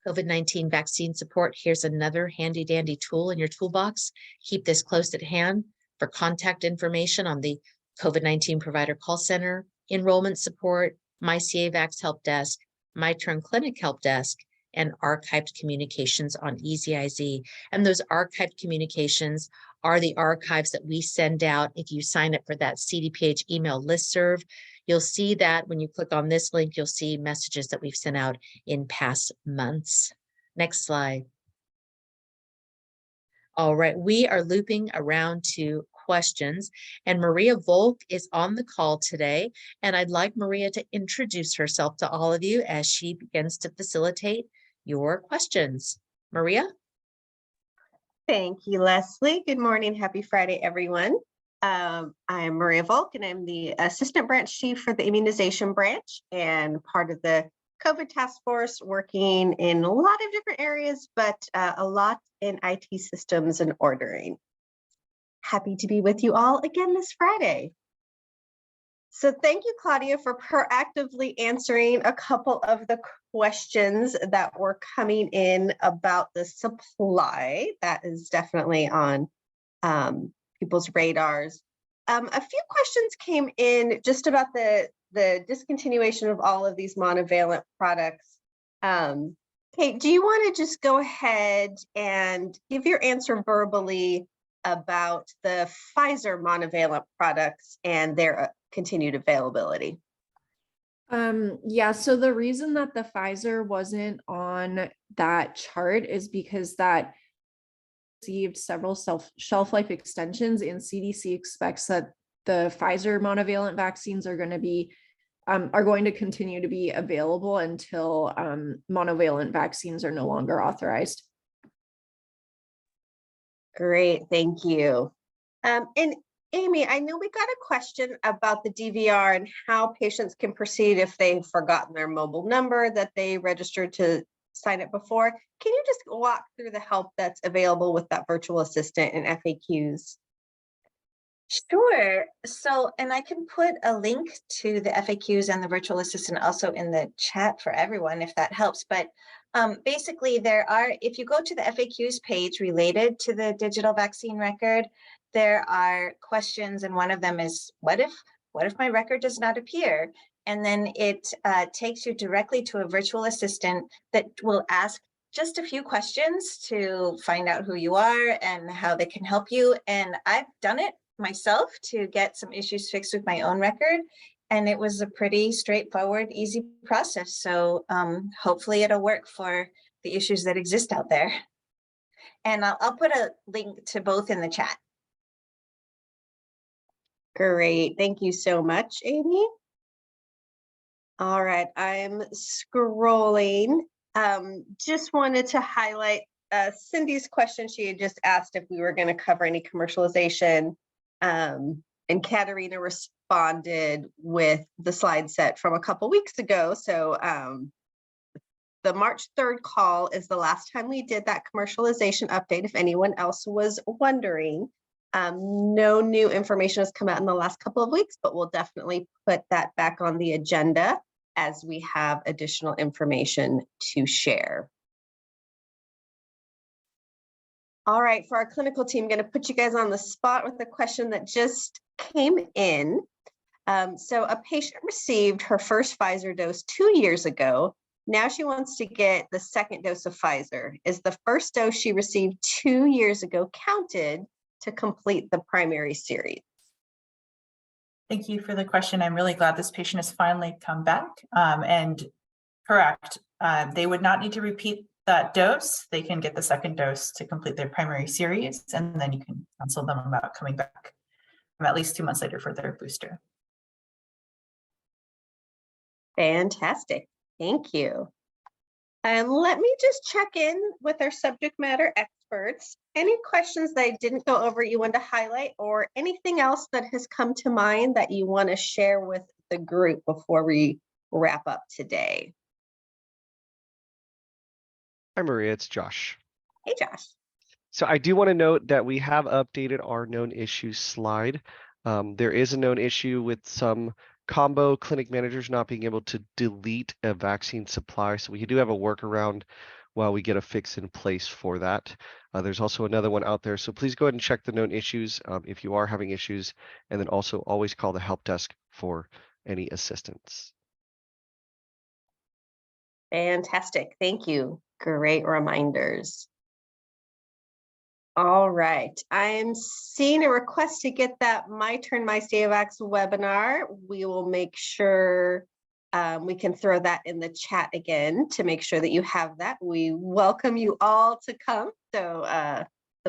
COVID-19 vaccine support. Here's another handy dandy tool in your toolbox. Keep this close at hand for contact information on the COVID-19 provider call center, enrollment support, My CAVAX help desk, My Turn Clinic help desk, and archived communications on EasyIZ. And those archived communications are the archives that we send out if you sign up for that CDPH email listserv. You'll see that when you click on this link, you'll see messages that we've sent out in past months. Next slide. All right, we are looping around to questions, and Maria Volk is on the call today. And I'd like Maria to introduce herself to all of you as she begins to facilitate your questions. Maria? Thank you, Leslie. Good morning. Happy Friday, everyone. I'm Maria Volk, and I'm the Assistant Branch Chief for the Immunization Branch and part of the COVID Task Force, working in a lot of different areas, but a lot in IT systems and ordering. Happy to be with you all again this Friday. So thank you, Claudia, for proactively answering a couple of the questions that were coming in about the supply. That is definitely on people's radars. A few questions came in just about the discontinuation of all of these monovalent products. Kate, do you want to just go ahead and give your answer verbally about the Pfizer monovalent products and their continued availability? Yeah, so the reason that the Pfizer wasn't on that chart is because that received several shelf life extensions, and CDC expects that the Pfizer monovalent vaccines are going to continue to be available until monovalent vaccines are no longer authorized. Great, thank you. And Amy, I know we got a question about the DVR and how patients can proceed if they've forgotten their mobile number that they registered to sign up before. Can you just walk through the help that's available with that virtual assistant and FAQs? Sure. So, and I can put a link to the FAQs and the virtual assistant also in the chat for everyone, if that helps. But basically if you go to the FAQs page related to the digital vaccine record, there are questions, and one of them is, what if my record does not appear? And then it takes you directly to a virtual assistant that will ask just a few questions to find out who you are and how they can help you. And I've done it myself to get some issues fixed with my own record. And it was a pretty straightforward, easy process. So hopefully it'll work for the issues that exist out there. And I'll put a link to both in the chat. Great, thank you so much, Amy. All right, I'm scrolling. Just wanted to highlight Cindy's question. She had just asked if we were going to cover any commercialization. And Katerina responded with the slide set from a couple weeks ago. So the March 3rd call is the last time we did that commercialization update, if anyone else was wondering. No new information has come out in the last couple of weeks, but we'll definitely put that back on the agenda as we have additional information to share. All right, for our clinical team, I'm going to put you guys on the spot with a question that just came in. So a patient received her first Pfizer dose 2 years ago, Now she wants to get the second dose of Pfizer. Is the first dose she received 2 years ago counted to complete the primary series? Thank you for the question. I'm really glad this patient has finally come back. And correct, they would not need to repeat that dose. They can get the second dose to complete their primary series, and then you can counsel them about coming back at least 2 months later for their booster. Fantastic. Thank you. And let me just check in with our subject matter experts. Any questions that I didn't go over you want to highlight, or anything else that has come to mind that you want to share with the group before we wrap up today? Hi, Maria, it's Josh. Hey, Josh. So I do want to note that we have updated our known issues slide. There is a known issue with some combo clinic managers not being able to delete a vaccine supply. So we do have a workaround while we get a fix in place for that. There's also another one out there. So please go ahead and check the known issues if you are having issues, and then also always call the help desk for any assistance. Fantastic. Thank you. Great reminders. All right. I'm seeing a request to get that My Turn, My CareVax webinar. We will make sure we can throw that in the chat again to make sure that you have that. We welcome you all to come. So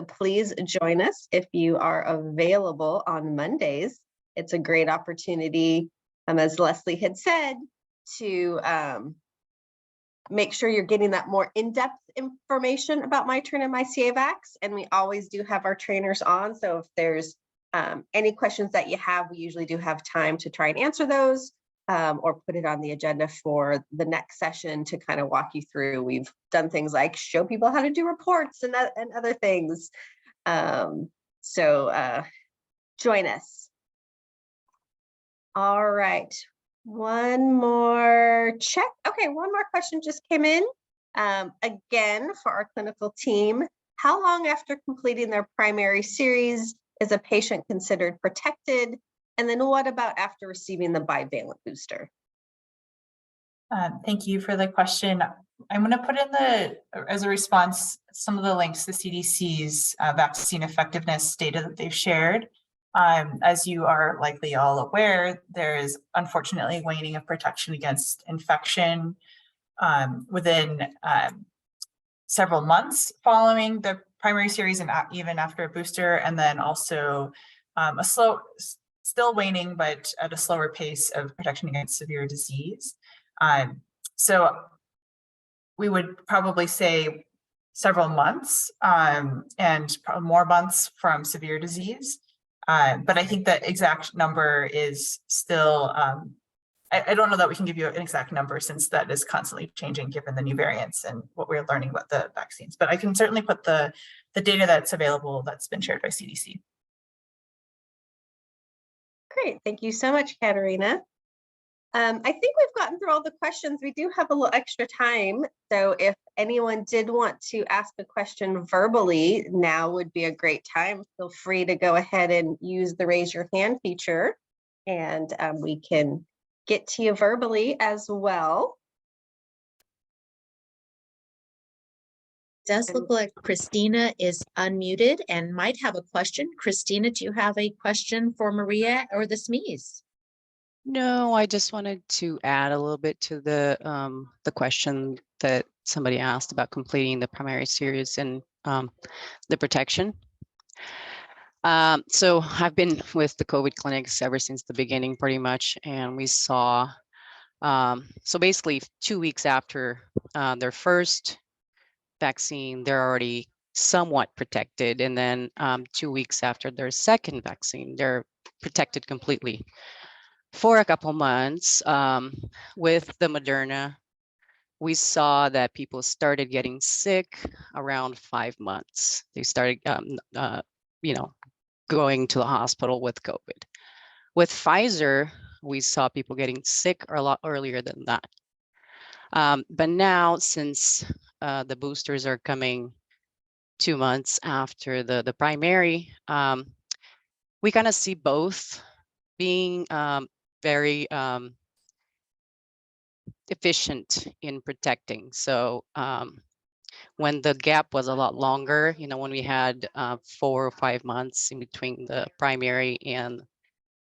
please join us if you are available on Mondays. It's a great opportunity, as Leslie had said, to make sure you're getting that more in-depth information about My Turn and My CareVax. And we always do have our trainers on. So if there's any questions that you have, we usually do have time to try and answer those or put it on the agenda for the next session to kind of walk you through. We've done things like show people how to do reports and other things. So join us. All right. One more check. Okay, one more question just came in. Again, for our clinical team, how long after completing their primary series is a patient considered protected? And then what about after receiving the bivalent booster? Thank you for the question. I'm going to put in as a response, some of the links to CDC's vaccine effectiveness data that they've shared. As you are likely all aware, there is unfortunately waning of protection against infection within several months following the primary series and even after a booster, and then also still waning, but at a slower pace of protection against severe disease. So we would probably say several months and more months from severe disease. But I think the exact number is still, I don't know that we can give you an exact number since that is constantly changing given the new variants and what we're learning about the vaccines. But I can certainly put the data that's available that's been shared by CDC. Great, thank you so much, Katerina. I think we've gotten through all the questions. We do have a little extra time. So if anyone did want to ask a question verbally, now would be a great time. Feel free to go ahead and use the raise your hand feature, and we can get to you verbally as well. Does look like Christina is unmuted and might have a question. Christina, do you have a question for Maria or the SMEs? No, I just wanted to add a little bit to the question that somebody asked about completing the primary series and the protection. So I've been with the COVID clinics ever since the beginning, pretty much, and we saw, so basically 2 weeks after their first vaccine, they're already somewhat protected, and then 2 weeks after their second vaccine, they're protected completely. For a couple months with the Moderna, we saw that people started getting sick around 5 months. They started, going to the hospital with COVID. With Pfizer, we saw people getting sick a lot earlier than that. But now, since the boosters are coming 2 months after the primary, we kind of see both being very efficient in protecting. So when the gap was a lot longer, when we had 4 or 5 months in between the primary and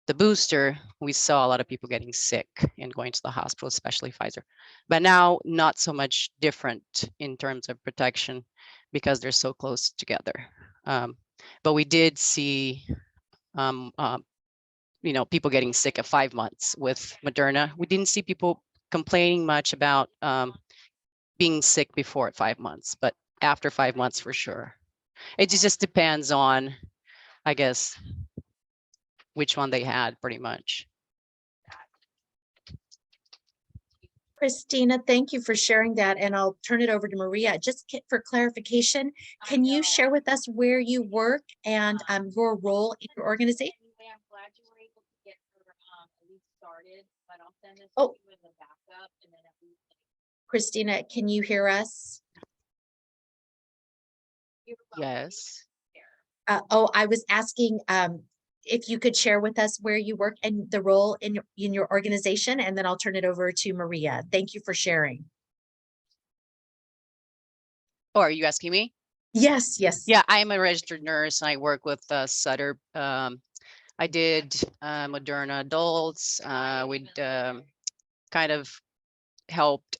the booster, we saw a lot of people getting sick and going to the hospital, especially Pfizer. But now, not so much different in terms of protection because they're so close together. But we did see, people getting sick at 5 months with Moderna. We didn't see people complaining much about being sick before at 5 months, but after 5 months for sure. It just depends on, I guess, which one they had pretty much. Christina, thank you for sharing that, and I'll turn it over to Maria. Just for clarification, can you share with us where you work and your role in your organization? I'm glad you were able to get her at least started, but I'll send this Oh. to you in the backup, and then at least Christina, can you hear us? Yes. I was asking if you could share with us where you work and the role in your organization, and then I'll turn it over to Maria. Thank you for sharing. Oh, are you asking me? Yes, yes. Yeah, I'm a registered nurse. I work with Sutter. I did Moderna adults. We kind of helped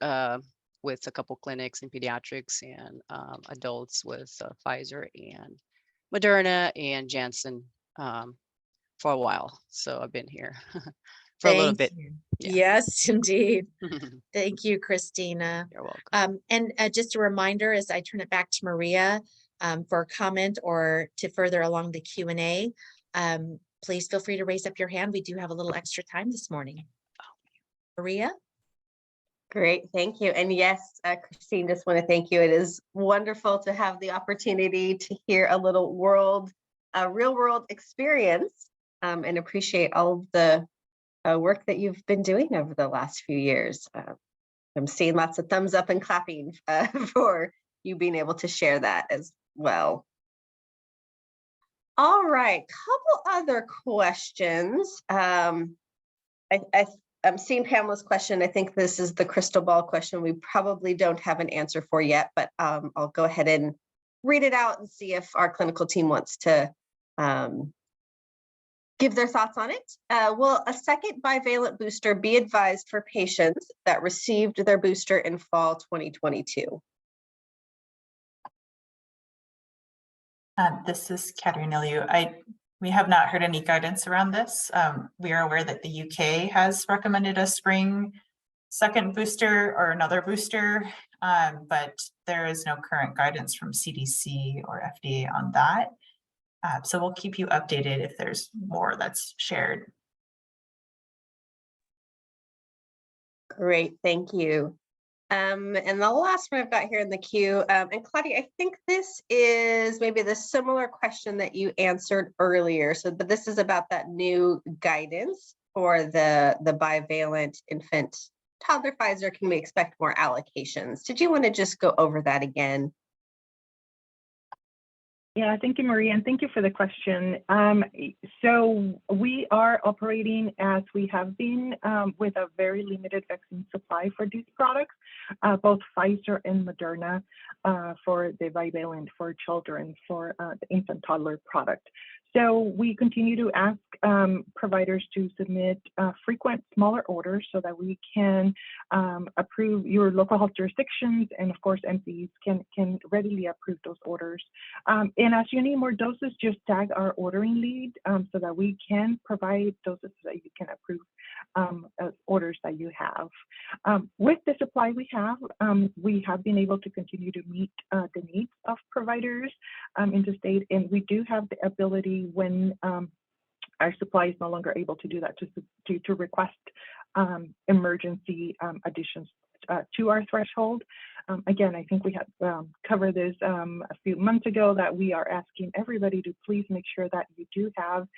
with a couple clinics in pediatrics and adults with Pfizer and Moderna and Janssen for a while. So I've been here for a little bit. You. Yeah. Yes, indeed. Thank you, Christina. You're welcome. And just a reminder, as I turn it back to Maria for a comment or to further along the Q&A, please feel free to raise up your hand. We do have a little extra time this morning. Maria? Great, thank you. And yes, Christine, just want to thank you. It is wonderful to have the opportunity to hear a little real world experience and appreciate all of the work that you've been doing over the last few years. I'm seeing lots of thumbs up and clapping for you being able to share that as well. All right, couple other questions. I'm seeing Pamela's question. I think this is the crystal ball question we probably don't have an answer for yet, but I'll go ahead and read it out and see if our clinical team wants to give their thoughts on it. Will a second bivalent booster be advised for patients that received their booster in fall 2022? This is Katerina Liu. We have not heard any guidance around this. We are aware that the UK has recommended a spring second booster or another booster, but there is no current guidance from CDC or FDA on that. So we'll keep you updated if there's more that's shared. Great, thank you. And the last one I've got here in the queue, and Claudia, I think this is maybe the similar question that you answered earlier. So, but this is about that new guidance for the bivalent infant toddler Pfizer. Can we expect more allocations? Did you want to just go over that again? Yeah, thank you, Maria, and thank you for the question. So we are operating as we have been with a very limited vaccine supply for these products, both Pfizer and Moderna for the bivalent for children for the infant toddler product. So we continue to ask providers to submit frequent smaller orders so that we can approve your local health jurisdictions, and of course MPs can readily approve those orders. And as you need more doses, just tag our ordering lead so that we can provide doses that you can approve orders that you have. With the supply we have been able to continue to meet the needs of providers in the state, and we do have the ability when our supply is no longer able to do that to request emergency additions to our threshold. Again, I think we had covered this a few months ago, that we are asking everybody to please make sure that you do have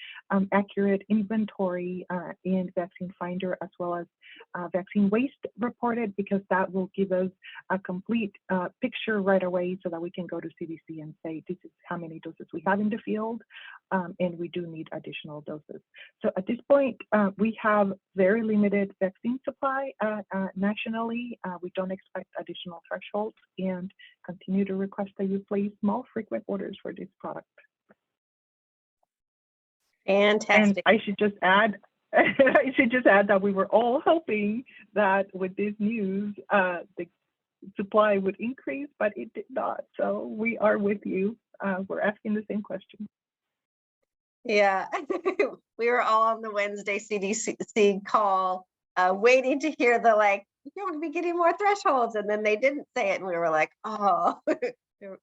accurate inventory in Vaccine Finder, as well as vaccine waste reported, because that will give us a complete picture right away, so that we can go to CDC and say, this is how many doses we have in the field, and we do need additional doses. So at this point, we have very limited vaccine supply nationally. We don't expect additional thresholds, and continue to request that you place small frequent orders for this product. Fantastic. And I should just add, that we were all hoping that with this news, the supply would increase, but it did not. So we are with you. We're asking the same question. Yeah, we were all on the Wednesday CDC call, waiting to hear the you're going to be getting more thresholds, and then they didn't say it, and we were like, oh,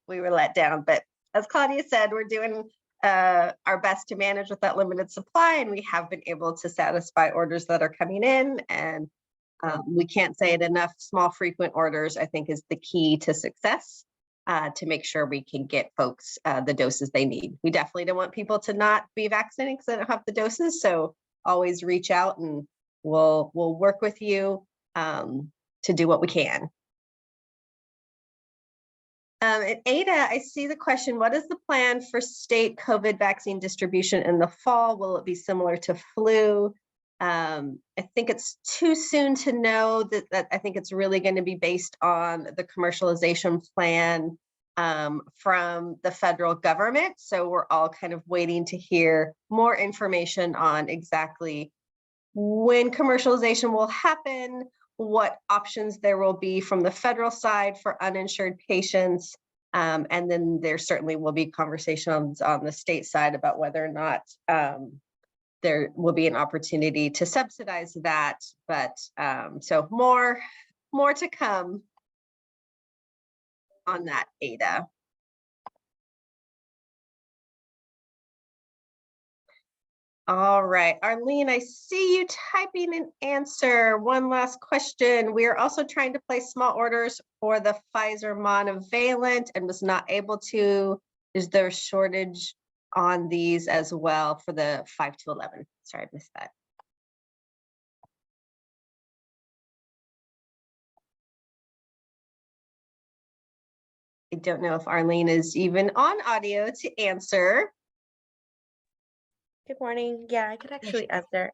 we were let down. But as Claudia said, we're doing our best to manage with that limited supply, and we have been able to satisfy orders that are coming in. And we can't say it enough, small frequent orders, I think, is the key to success, to make sure we can get folks the doses they need. We definitely don't want people to not be vaccinated because they don't have the doses. So always reach out, and we'll work with you to do what we can. At Ada, I see the question, what is the plan for state COVID vaccine distribution in the fall? Will it be similar to flu? I think it's too soon to know. That I think it's really going to be based on the commercialization plan from the federal government. So we're all kind of waiting to hear more information on exactly when commercialization will happen, what options there will be from the federal side for uninsured patients. And then there certainly will be conversations on the state side about whether or not there will be an opportunity to subsidize that. But so more to come on that, Ada. All right, Arlene, I see you typing an answer. One last question. We are also trying to place small orders for the Pfizer monovalent and was not able to. Is there a shortage on these as well for the 5 to 11? Sorry, I missed that. I don't know if Arlene is even on audio to answer. Good morning. Yeah, I could actually answer.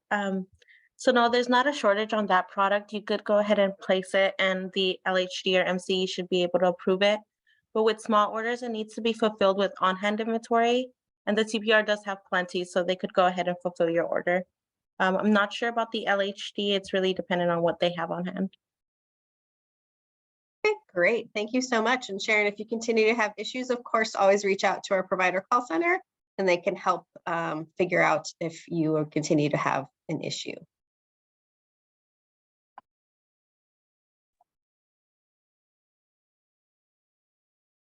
So no, there's not a shortage on that product. You could go ahead and place it, and the LHD or MCE should be able to approve it. But with small orders, it needs to be fulfilled with on-hand inventory, and the CPR does have plenty, so they could go ahead and fulfill your order. I'm not sure about the LHD. It's really dependent on what they have on hand. Okay, great. Thank you so much. And Sharon, if you continue to have issues, of course, always reach out to our provider call center, and they can help figure out if you will continue to have an issue.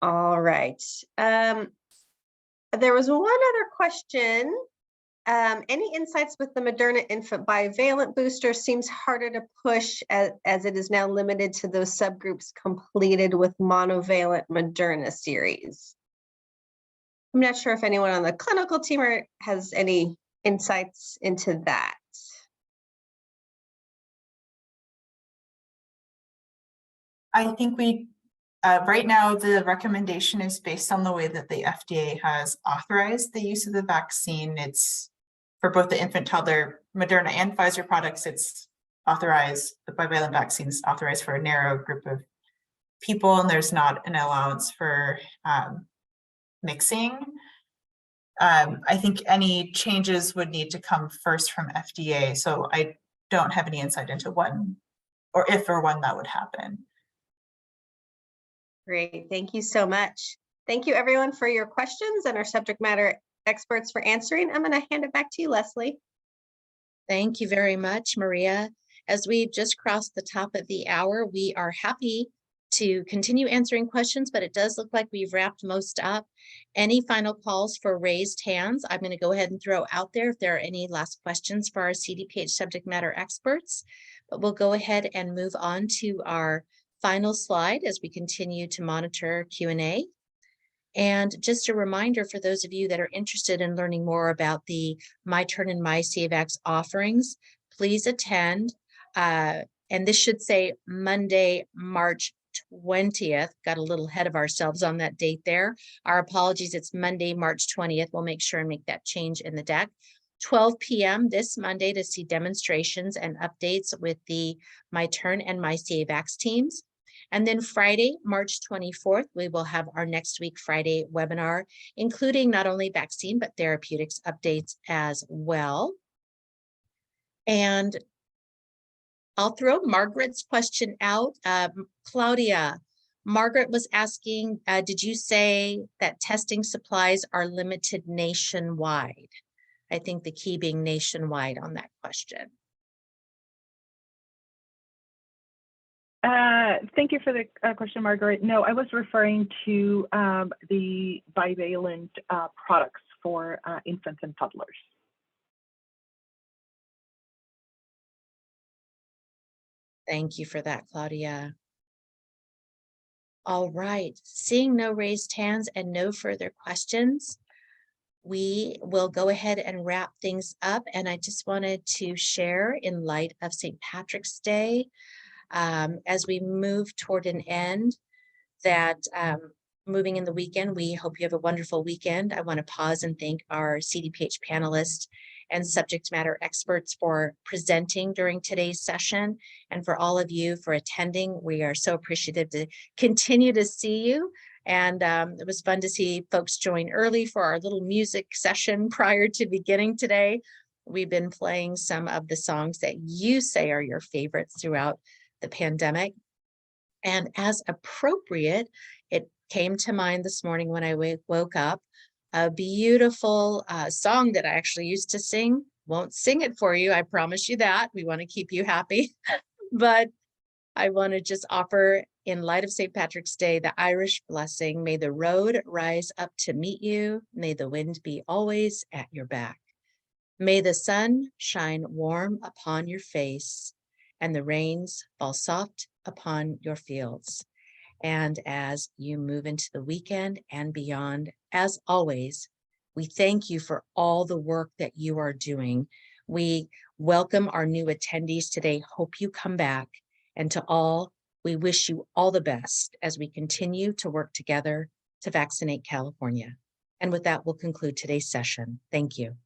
All right. There was one other question. Any insights with the Moderna infant bivalent booster? Seems harder to push as it is now limited to those subgroups completed with monovalent Moderna series. I'm not sure if anyone on the clinical team has any insights into that. I think we, right now, the recommendation is based on the way that the FDA has authorized the use of the vaccine. It's for both the infant, toddler, Moderna and Pfizer products, it's authorized, the bivalent vaccines authorized for a narrow group of people, and there's not an allowance for mixing. I think any changes would need to come first from FDA, so I don't have any insight into when or if or when that would happen. Great, thank you so much. Thank you everyone for your questions and our subject matter experts for answering. I'm going to hand it back to you, Leslie. Thank you very much, Maria. As we just crossed the top of the hour, we are happy to continue answering questions, but it does look like we've wrapped most up. Any final calls for raised hands? I'm going to go ahead and throw out there if there are any last questions for our CDPH subject matter experts, but we'll go ahead and move on to our final slide as we continue to monitor Q&A. And just a reminder for those of you that are interested in learning more about the My Turn and My CAVAX offerings, please attend. And this should say Monday, March 20th. Got a little ahead of ourselves on that date there. Our apologies, it's Monday, March 20th. We'll make sure and make that change in the deck. 12 p.m. this Monday to see demonstrations and updates with the My Turn and My CAVAX teams. And then Friday, March 24th, we will have our next week Friday webinar, including not only vaccine, but therapeutics updates as well. And I'll throw Margaret's question out. Claudia, Margaret was asking, did you say that testing supplies are limited nationwide? I think the key being nationwide on that question. Thank you for the question, Margaret. No, I was referring to the bivalent products for infants and toddlers. Thank you for that, Claudia. All right, seeing no raised hands and no further questions, we will go ahead and wrap things up. And I just wanted to share, in light of St. Patrick's Day, as we move toward an end, that moving in the weekend, we hope you have a wonderful weekend. I want to pause and thank our CDPH panelists and subject matter experts for presenting during today's session, and for all of you for attending. We are so appreciative to continue to see you. And it was fun to see folks join early for our little music session prior to beginning today. We've been playing some of the songs that you say are your favorites throughout the pandemic. And as appropriate, it came to mind this morning when I woke up, a beautiful song that I actually used to sing. Won't sing it for you, I promise you that. We want to keep you happy. But I want to just offer, in light of St. Patrick's Day, the Irish blessing. May the road rise up to meet you. May the wind be always at your back. May the sun shine warm upon your face and the rains fall soft upon your fields. And as you move into the weekend and beyond, as always, we thank you for all the work that you are doing. We welcome our new attendees today. Hope you come back. And to all, we wish you all the best as we continue to work together to vaccinate California. And with that, we'll conclude today's session. Thank you.